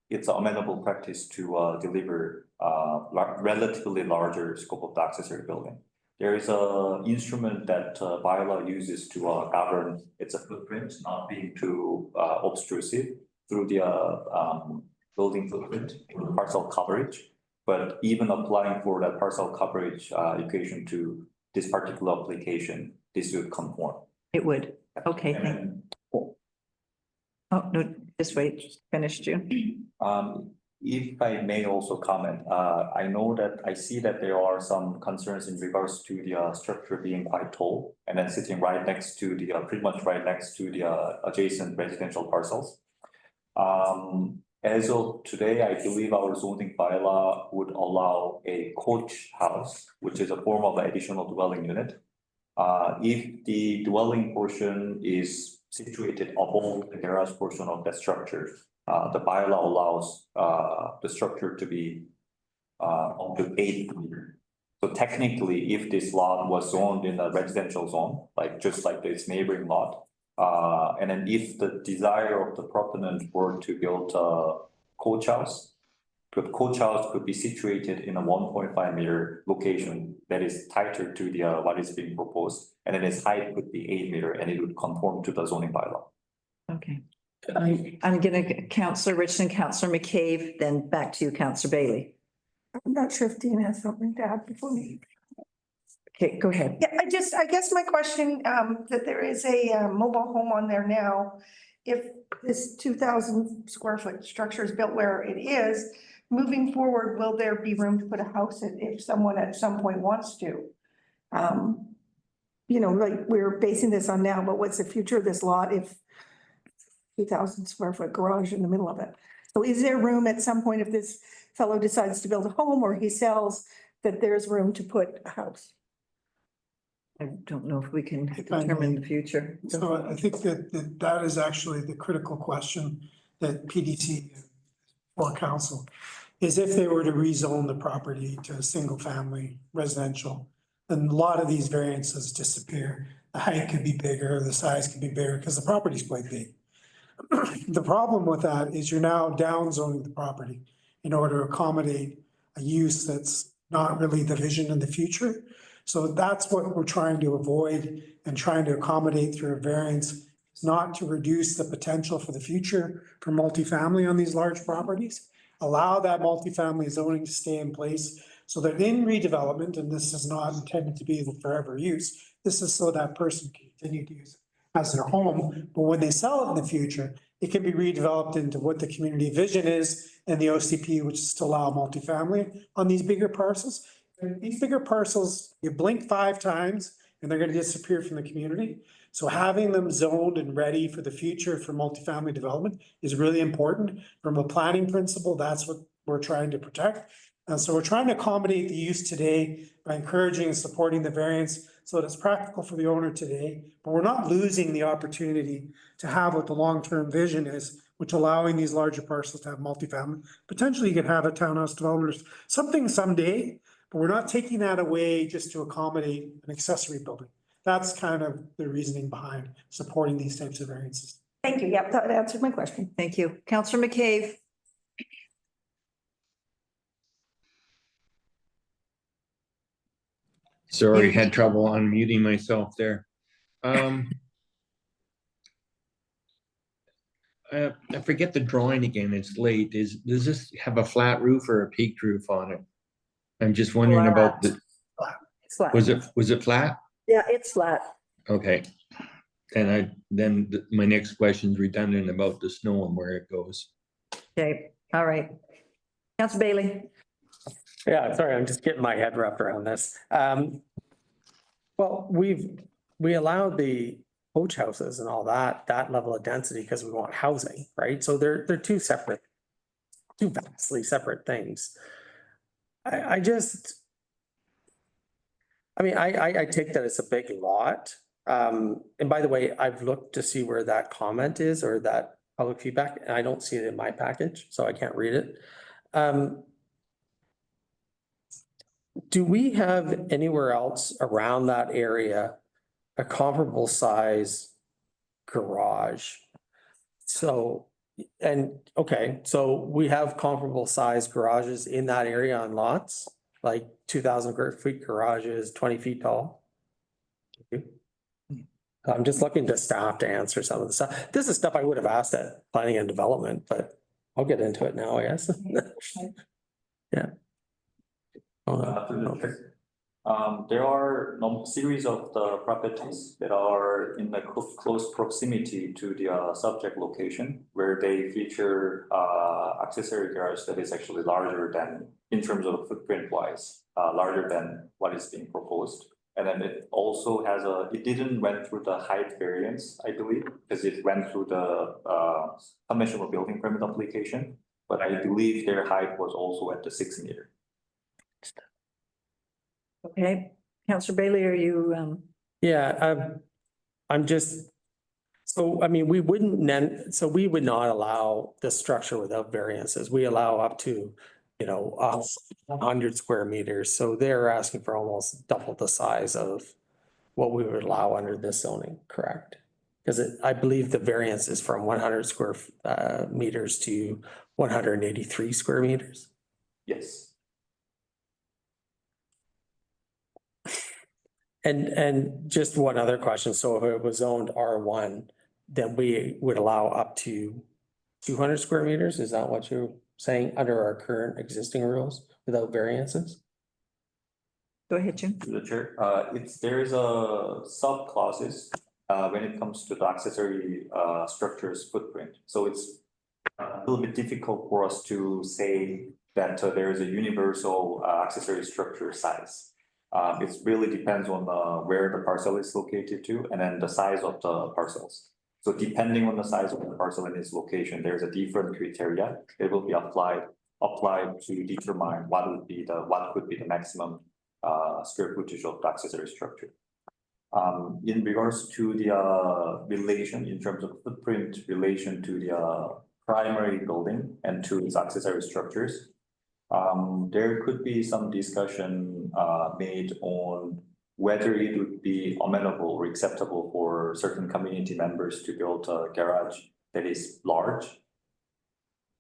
it's an amenable practice to deliver relatively larger scope of the accessory building. There is a instrument that bylaw uses to govern its footprint not being too obtrusive through the building footprint or parcel coverage. But even applying for that parcel coverage equation to this particular application, this would conform. It would. Okay, thank you. Oh, no, just wait, just finished you. If I may also comment, I know that I see that there are some concerns in regards to the structure being quite tall and then sitting right next to the, pretty much right next to the adjacent residential parcels. As of today, I believe our zoning bylaw would allow a coach house, which is a form of additional dwelling unit. If the dwelling portion is situated above the garage portion of that structure, the bylaw allows the structure to be up to 8 meters. So technically, if this lot was zoned in a residential zone, like just like this neighboring lot, and then if the desire of the proponent were to build a coach house, the coach house could be situated in a 1.5 meter location that is tighter to the what is being proposed, and then its height would be 8 meters, and it would conform to the zoning bylaw. Okay. I'm gonna, Councillor Richardson, Councillor McCabe, then back to you, Councillor Bailey. I'm not sure if Dean has something to add before me. Okay, go ahead. Yeah, I guess my question, that there is a mobile home on there now. If this 2,000 square foot structure is built where it is, moving forward, will there be room to put a house in if someone at some point wants to? You know, like we're basing this on now, but what's the future of this lot if 2,000 square foot garage in the middle of it? So is there room at some point if this fellow decides to build a home or he sells, that there's room to put a house? I don't know if we can If I determine may. the future. So I think that is actually the critical question that PDC or council is if they were to rezone the property to a single family residential, then a lot of these variances disappear. The height could be bigger, the size could be bigger because the property's quite big. The problem with that is you're now downzoning the property in order to accommodate a use that's not really the vision in the future. So that's what we're trying to avoid and trying to accommodate through a variance. It's not to reduce the potential for the future for multifamily on these large properties. Allow that multifamily zoning to stay in place so that in redevelopment, and this is not intended to be the forever use, this is so that person can continue to use it as their home. But when they sell it in the future, it can be redeveloped into what the community vision is and the OCP, which is to allow multifamily on these bigger parcels. And these bigger parcels, you blink 5 times and they're going to disappear from the community. So having them zoned and ready for the future for multifamily development is really important. From a planning principle, that's what we're trying to protect. And so we're trying to accommodate the use today by encouraging and supporting the variance so that it's practical for the owner today, but we're not losing the opportunity to have what the long-term vision is, which allowing these larger parcels to have multifamily. Potentially you could have a townhouse development or something someday, but we're not taking that away just to accommodate an accessory building. That's kind of the reasoning behind supporting these types of variances. Thank you. Yep, that answered my question. Thank you. Councillor McCabe. Sorry, had trouble unmuting myself there. I forget the drawing again, it's late. Does this have a flat roof or a peaked roof on it? I'm just wondering about the, It's flat. was it flat? Yeah, it's flat. Okay. And my next question is redundant about the snow and where it goes. Okay, all right. Councillor Bailey. Yeah, sorry, I'm just getting my head wrapped around this. Well, we allowed the coach houses and all that level of density because we want housing, right? So they're two vastly separate things. I take that it's a big lot. And by the way, I've looked to see where that comment is or that public feedback, and I don't see it in my package, so I can't read it. Do we have anywhere else around that area a comparable size garage? So, so we have comparable size garages in that area on lots, like 2,000 square feet garages, 20 feet tall. I'm just looking to staff to answer some of the stuff. This is stuff I would have asked at planning and development, but I'll get into it now, I guess. Yeah. Okay. There are series of the properties that are in the close proximity to the subject location where they feature accessory garage that is actually larger than, in terms of footprint wise, larger than what is being proposed. And then it also has it didn't went through the height variance, I believe, because it went through the conventional building permit application. But I believe their height was also at the 6 meter. Okay, Councillor Bailey, are you, Yeah, I'm just, so, I mean, we wouldn't, so we would not allow the structure without variances. We allow up to, 100 square meters. So they're asking for almost double the size of what we would allow under this zoning, correct? Because I believe the variance is from 100 square meters to 183 square meters. Yes. And just one other question. So if it was zoned R1, then we would allow up to 200 square meters? Is that what you're saying under our current existing rules without variances? go ahead, Jim. To the chair, there's a sub clauses when it comes to the accessory structures footprint. So it's a little bit difficult for us to say that there is a universal accessory structure size. It really depends on where the parcel is located to, and then the size of the parcels. So depending on the size of the parcel and its location, there's a different criteria that will be applied to determine what could be the maximum square footage of the accessory structure. In regards to the relation in terms of footprint relation to the primary building and to its accessory structures, there could be some discussion made on whether it would be amenable or acceptable for certain community members to build a garage that is large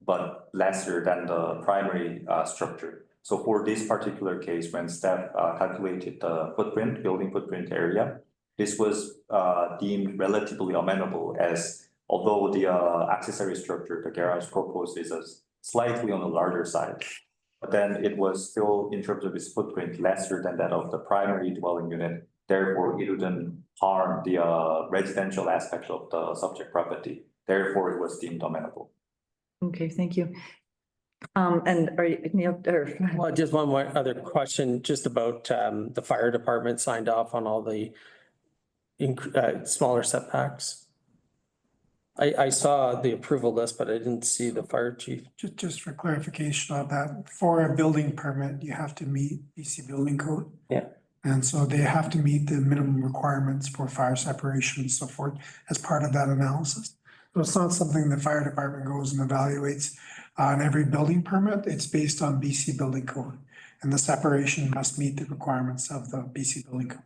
but lesser than the primary structure. So for this particular case, when staff calculated the building footprint area, this was deemed relatively amenable, as although the accessory structure, the garage proposed, is slightly on the larger side, but then it was still, in terms of its footprint, lesser than that of the primary dwelling unit. Therefore, it wouldn't harm the residential aspect of the subject property. Therefore, it was deemed amenable. Okay, thank you. And are you, Neil, or? Well, just one more other question, just about the fire department signed off on all the smaller setbacks. I saw the approval list, but I didn't see the fire chief. Just for clarification on that, for a building permit, you have to meet BC building code. Yeah. And so they have to meet the minimum requirements for fire separation and so forth as part of that analysis. So it's not something the fire department goes and evaluates on every building permit. It's based on BC building code, and the separation must meet the requirements of the BC building code.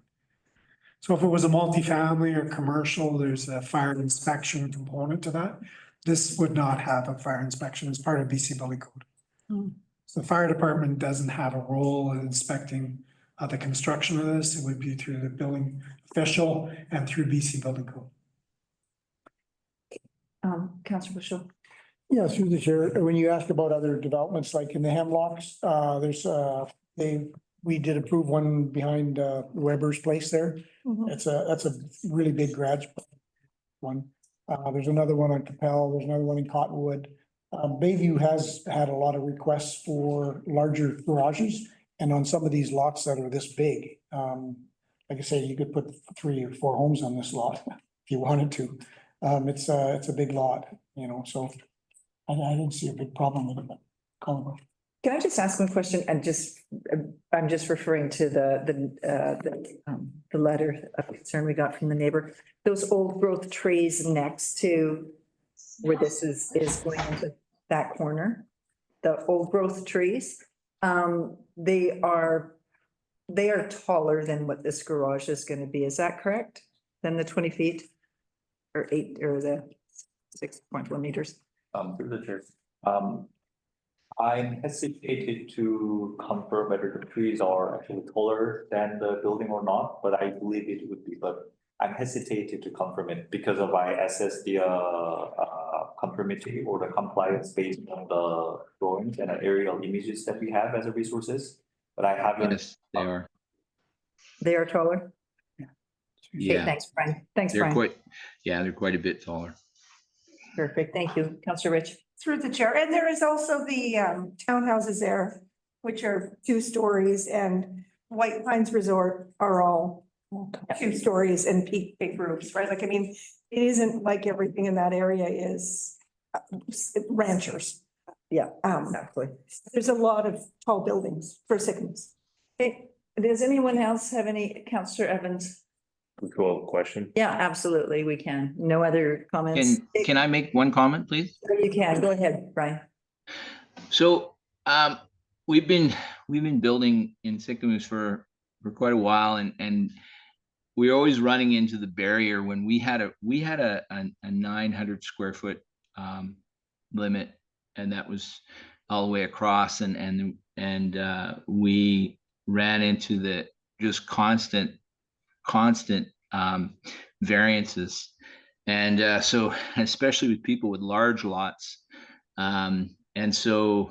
So if it was a multifamily or commercial, there's a fire inspection component to that. This would not have a fire inspection as part of BC building code. So the fire department doesn't have a role in inspecting the construction of this. It would be through the building official and through BC building code. Councillor Bushel. Yeah, through the chair, when you ask about other developments, like in the Hemlocks, we did approve one behind Weber's place there. That's a really big garage one. There's another one on Capel, there's another one in Cottonwood. Bayview has had a lot of requests for larger garages, and on some of these lots that are this big, like I say, you could put 3 or 4 homes on this lot if you wanted to. It's a big lot, so I didn't see a big problem with it, but call it. Can I just ask one question, and I'm just referring to the letter of concern we got from the neighbor. Those old growth trees next to where this is going into that corner, the old growth trees, they are taller than what this garage is going to be. Is that correct? Than the 20 feet or 8 or the 6.1 meters? Through the chair. I'm hesitated to confirm whether the trees are actually taller than the building or not, but I believe it would be, but I'm hesitated to confirm it because of I assess the conformity or the compliance based on the drawings and aerial images that we have as a resources, but I haven't. Yes, they are. They are taller? Okay, Yeah, thanks, Brian. Thanks, they're Brian. quite, yeah, they're quite a bit taller. Perfect. Thank you. Counselor Rich. Through the chair. And there is also the townhouses there, which are 2 stories, and White Pines Resort are all 2 stories and big roofs, right? Like, I mean, it isn't like everything in that area is ranchers. Yeah, Um, exactly. there's a lot of tall buildings for sickness. Okay, does anyone else have any, Counselor Evans? Cool question. Yeah, absolutely, we can. No other comments? Can I make one comment, please? You can, go ahead, Brian. So, we've been building in Sycamoose for quite a while, and we're always running into the barrier when we had a 900 square foot limit, and that was all the way across, and we ran into the just constant variances, and so especially with people with large lots, and so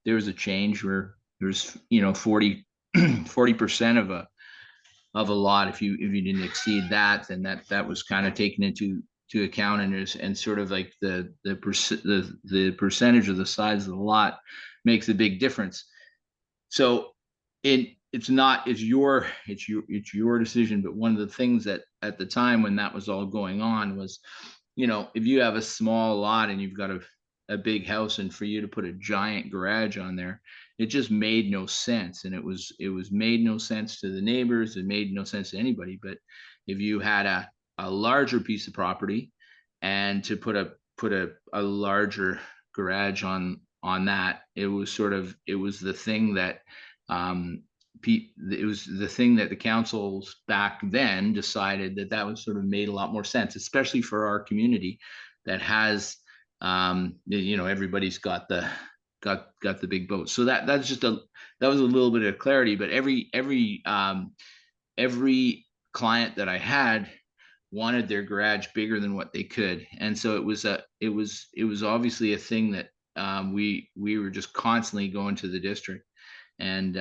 there was a change where there's 40% of a lot. If you didn't exceed that, then that was kind of taken into account, and sort of like the percentage of the size of the lot makes a big difference. So it's your decision, but one of the things that at the time when that was all going on was, if you have a small lot and you've got a big house, and for you to put a giant garage on there, it just made no sense. And it was made no sense to the neighbors. It made no sense to anybody. But if you had a larger piece of property, and to put a larger garage on that, it was the thing that it was the thing that the councils back then decided that was sort of made a lot more sense, especially for our community that has everybody's got the big boat. So that was a little bit of clarity. But every client that I had wanted their garage bigger than what they could, and so it was obviously a thing that we were just constantly going to the district, and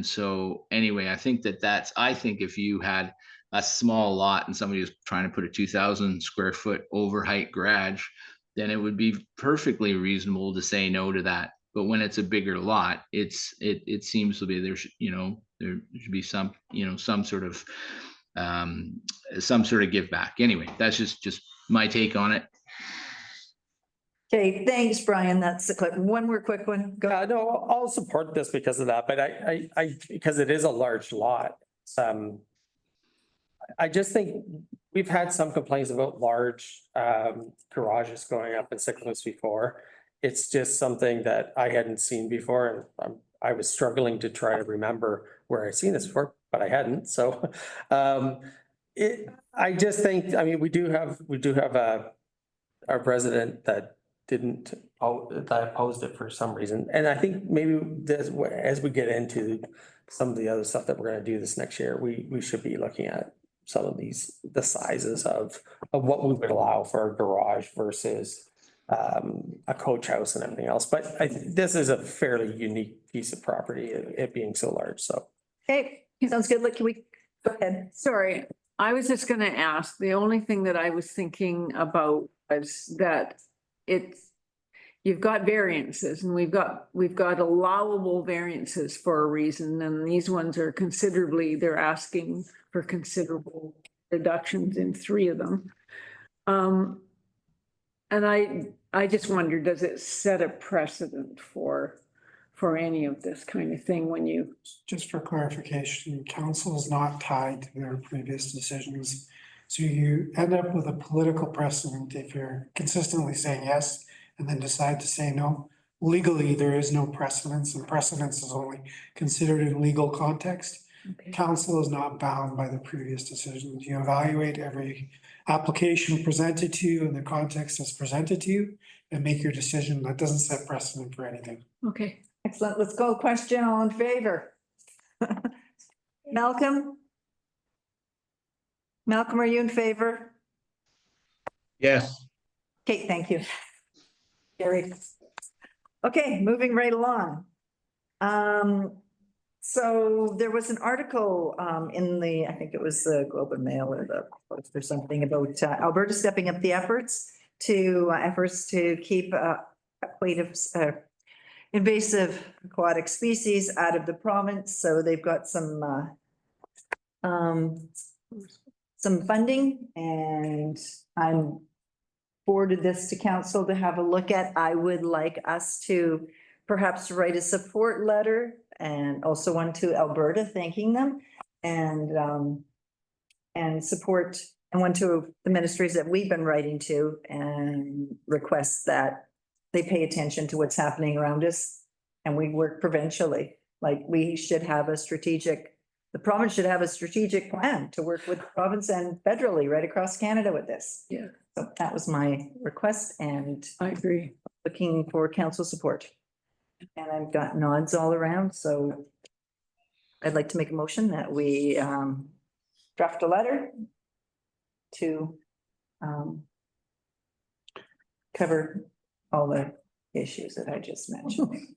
so anyway, I think if you had a small lot and somebody was trying to put a 2,000 square foot over height garage, then it would be perfectly reasonable to say no to that. But when it's a bigger lot, it seems to be there should be some sort of give back. Anyway, that's just my take on it. Okay, thanks, Brian. That's the clip. One more quick one. Go. No, I'll support this because of that, but because it is a large lot. I just think we've had some complaints about large garages going up in Sycamoose before. It's just something that I hadn't seen before, and I was struggling to try to remember where I'd seen this before, but I hadn't. So I just think, I mean, we do have a resident that opposed it for some reason. And I think maybe as we get into some of the other stuff that we're going to do this next year, we should be looking at some of the sizes of what we would allow for a garage versus a coach house and everything else. But this is a fairly unique piece of property, it being so large. So. Okay, sounds good. Look, can we go ahead? Sorry, I was just gonna ask, the only thing that I was thinking about was that you've got variances, and we've got allowable variances for a reason, and these ones are they're asking for considerable reductions in 3 of them. And I just wonder, does it set a precedent for any of this kind of thing when you? Just for clarification, council is not tied to their previous decisions. So you end up with a political precedent if you're consistently saying yes and then decide to say no. Legally, there is no precedence, and precedence is only considered in legal context. Okay. Council is not bound by the previous decisions. You evaluate every application presented to you in the context that's presented to you and make your decision. That doesn't set precedent for anything. Okay. Excellent. Let's go. Question, all in favor? Malcolm? Malcolm, are you in favor? Yes. Kate, thank you. Gary. Okay, moving right along. So there was an article in the, I think it was the Globe and Mail or the Post or something about Alberta stepping up the efforts to keep invasive aquatic species out of the province. So they've got some funding, and I'm forwarded this to council to have a look at. I would like us to perhaps write a support letter and also one to Alberta thanking them and support, and one to the ministries that we've been writing to and request that they pay attention to what's happening around us and we work provincially. Like we should have the province should have a strategic plan to work with the province and federally right across Canada with this. Yeah. So that was my request and I agree. looking for council support. And I've got nods all around, so I'd like to make a motion that we draft a letter to cover all the issues that I just mentioned.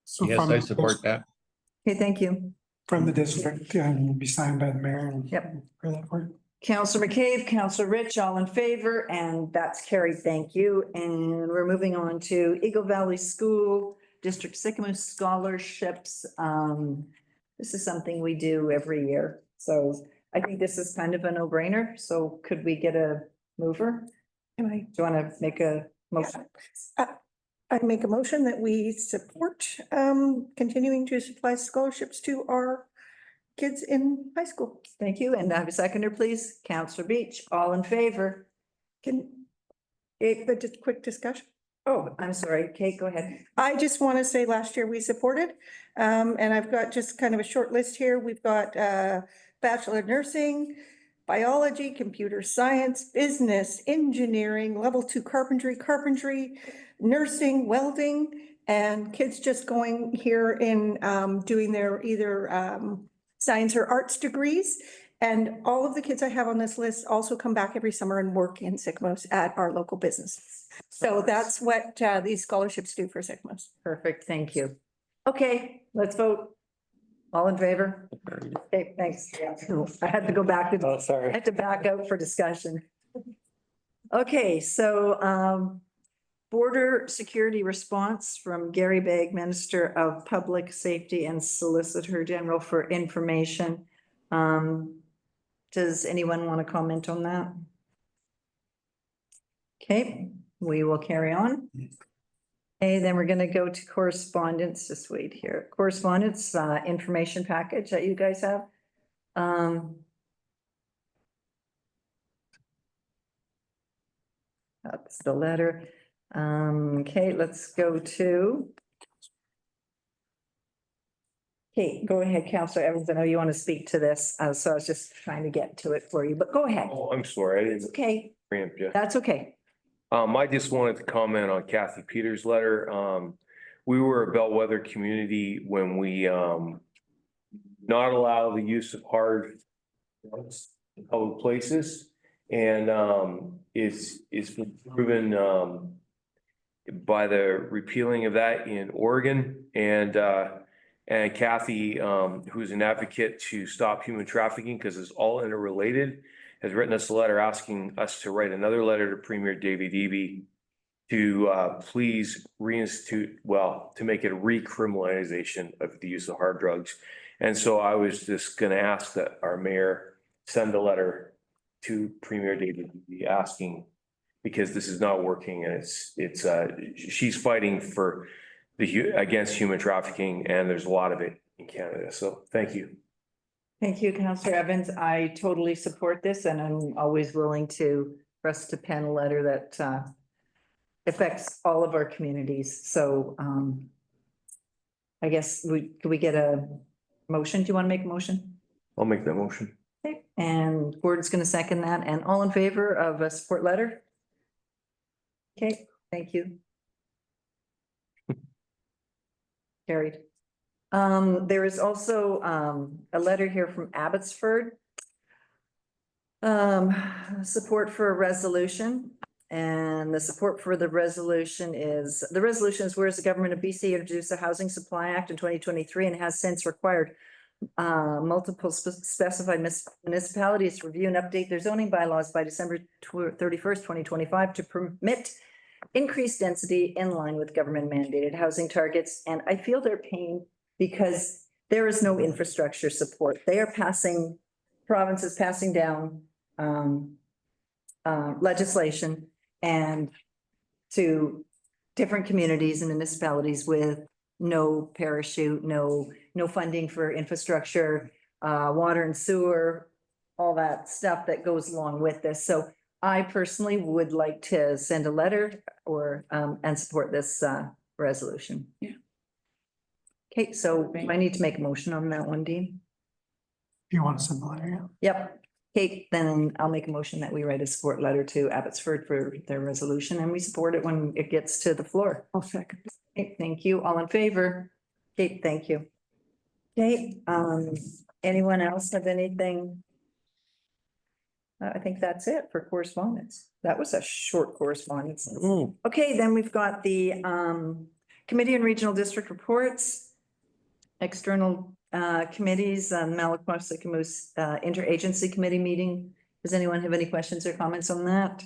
So Yes, I support that. Okay, thank you. From the district, and will be signed by the mayor. And Yep. for that work. Councillor McCabe, Councillor Rich, all in favor, and that's carried. Thank you. And we're moving on to Eagle Valley School District Sycamore Scholarships. This is something we do every year. So I think this is kind of a no-brainer. So could we get a mover? Do you want to make a motion? I make a motion that we support continuing to supply scholarships to our kids in high school. Thank you. And I have a seconder, please. Councillor Beach, all in favor? But just quick discussion. Oh, I'm sorry. Kate, go ahead. I just want to say last year we supported, and I've got just kind of a short list here. We've got Bachelor of Nursing, Biology, Computer Science, Business, Engineering, Level 2 Carpentry, Nursing, Welding, and kids just going here in doing their either science or arts degrees. And all of the kids I have on this list also come back every summer and work in Sycamores at our local businesses. So that's what these scholarships do for Sycamores. Perfect. Thank you. Okay, let's vote. All in favor? Okay, thanks. I had to go back. Oh, sorry. I had to back out for discussion. Okay, so border security response from Gary Begg, Minister of Public Safety and Solicitor General for Information. Does anyone want to comment on that? Okay, we will carry on. Okay, then we're going to go to correspondence. Just wait here. Correspondence, information package that you guys have. That's the letter. Okay, let's go to. Okay, go ahead, Councillor Evans. I know you want to speak to this, so I was just trying to get to it for you, but go ahead. Oh, I'm sorry. I It's didn't okay. preempt you. That's okay. I just wanted to comment on Kathy Peters' letter. We were a bellwether community when we not allow the use of hard drugs in public places. And it's been proven by the repealing of that in Oregon. And Kathy, who's an advocate to stop human trafficking because it's all interrelated, has written us a letter asking us to write another letter to Premier David Eby to please reinstitute, to make it a recriminalization of the use of hard drugs. And so I was just going to ask that our mayor send a letter to Premier David Eby asking, because this is not working, and she's fighting for against human trafficking, and there's a lot of it in Canada. So thank you. Thank you, Councillor Evans. I totally support this, and I'm always willing for us to pen a letter that affects all of our communities. So I guess could we get a motion? Do you want to make a motion? I'll make that motion. Okay, and Gordon's going to second that. And all in favor of a support letter? Okay, thank you. Carried. There is also a letter here from Abbotsford. Support for a resolution, And the support for the resolution is whereas the government of BC introduced the Housing Supply Act in 2023 and has since required multiple specified municipalities to review and update their zoning bylaws by December 31st, 2025 to permit increased density in line with government mandated housing targets. And I feel their pain because there is no infrastructure support. They are provinces passing down legislation and to different communities and municipalities with no parachute, no funding for infrastructure, water and sewer, all that stuff that goes along with this. So I personally would like to send a letter or and support this resolution. Yeah. Okay, so I need to make a motion on that one, Dean. If you want to send the letter, yeah. Yep. Okay, then I'll make a motion that we write a support letter to Abbotsford for their resolution and we support it when it gets to the floor. I'll second. Okay, thank you. All in favor? Okay, thank you. Okay, anyone else have anything? I think that's it for correspondence. That was a short correspondence. Okay, then we've got the committee and regional district reports, external committees, Malaquasa Camus interagency committee meeting. Does anyone have any questions or comments on that?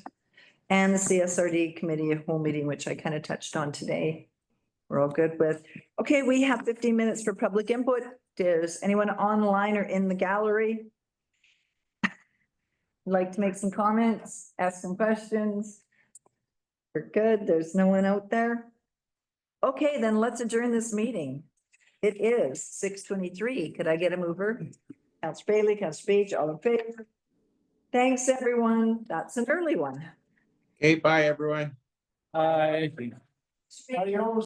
And the CSRD committee whole meeting, which I kind of touched on today. We're all good with. Okay, we have 15 minutes for public input. Does anyone online or in the gallery like to make some comments, ask some questions? We're good. There's no one out there. Okay, then let's adjourn this meeting. It is 6:23. Could I get a mover? Councillor Bailey, Councillor Beach, all in favor? Thanks, everyone. That's an early one. Okay, bye, everyone. Hi. Adios.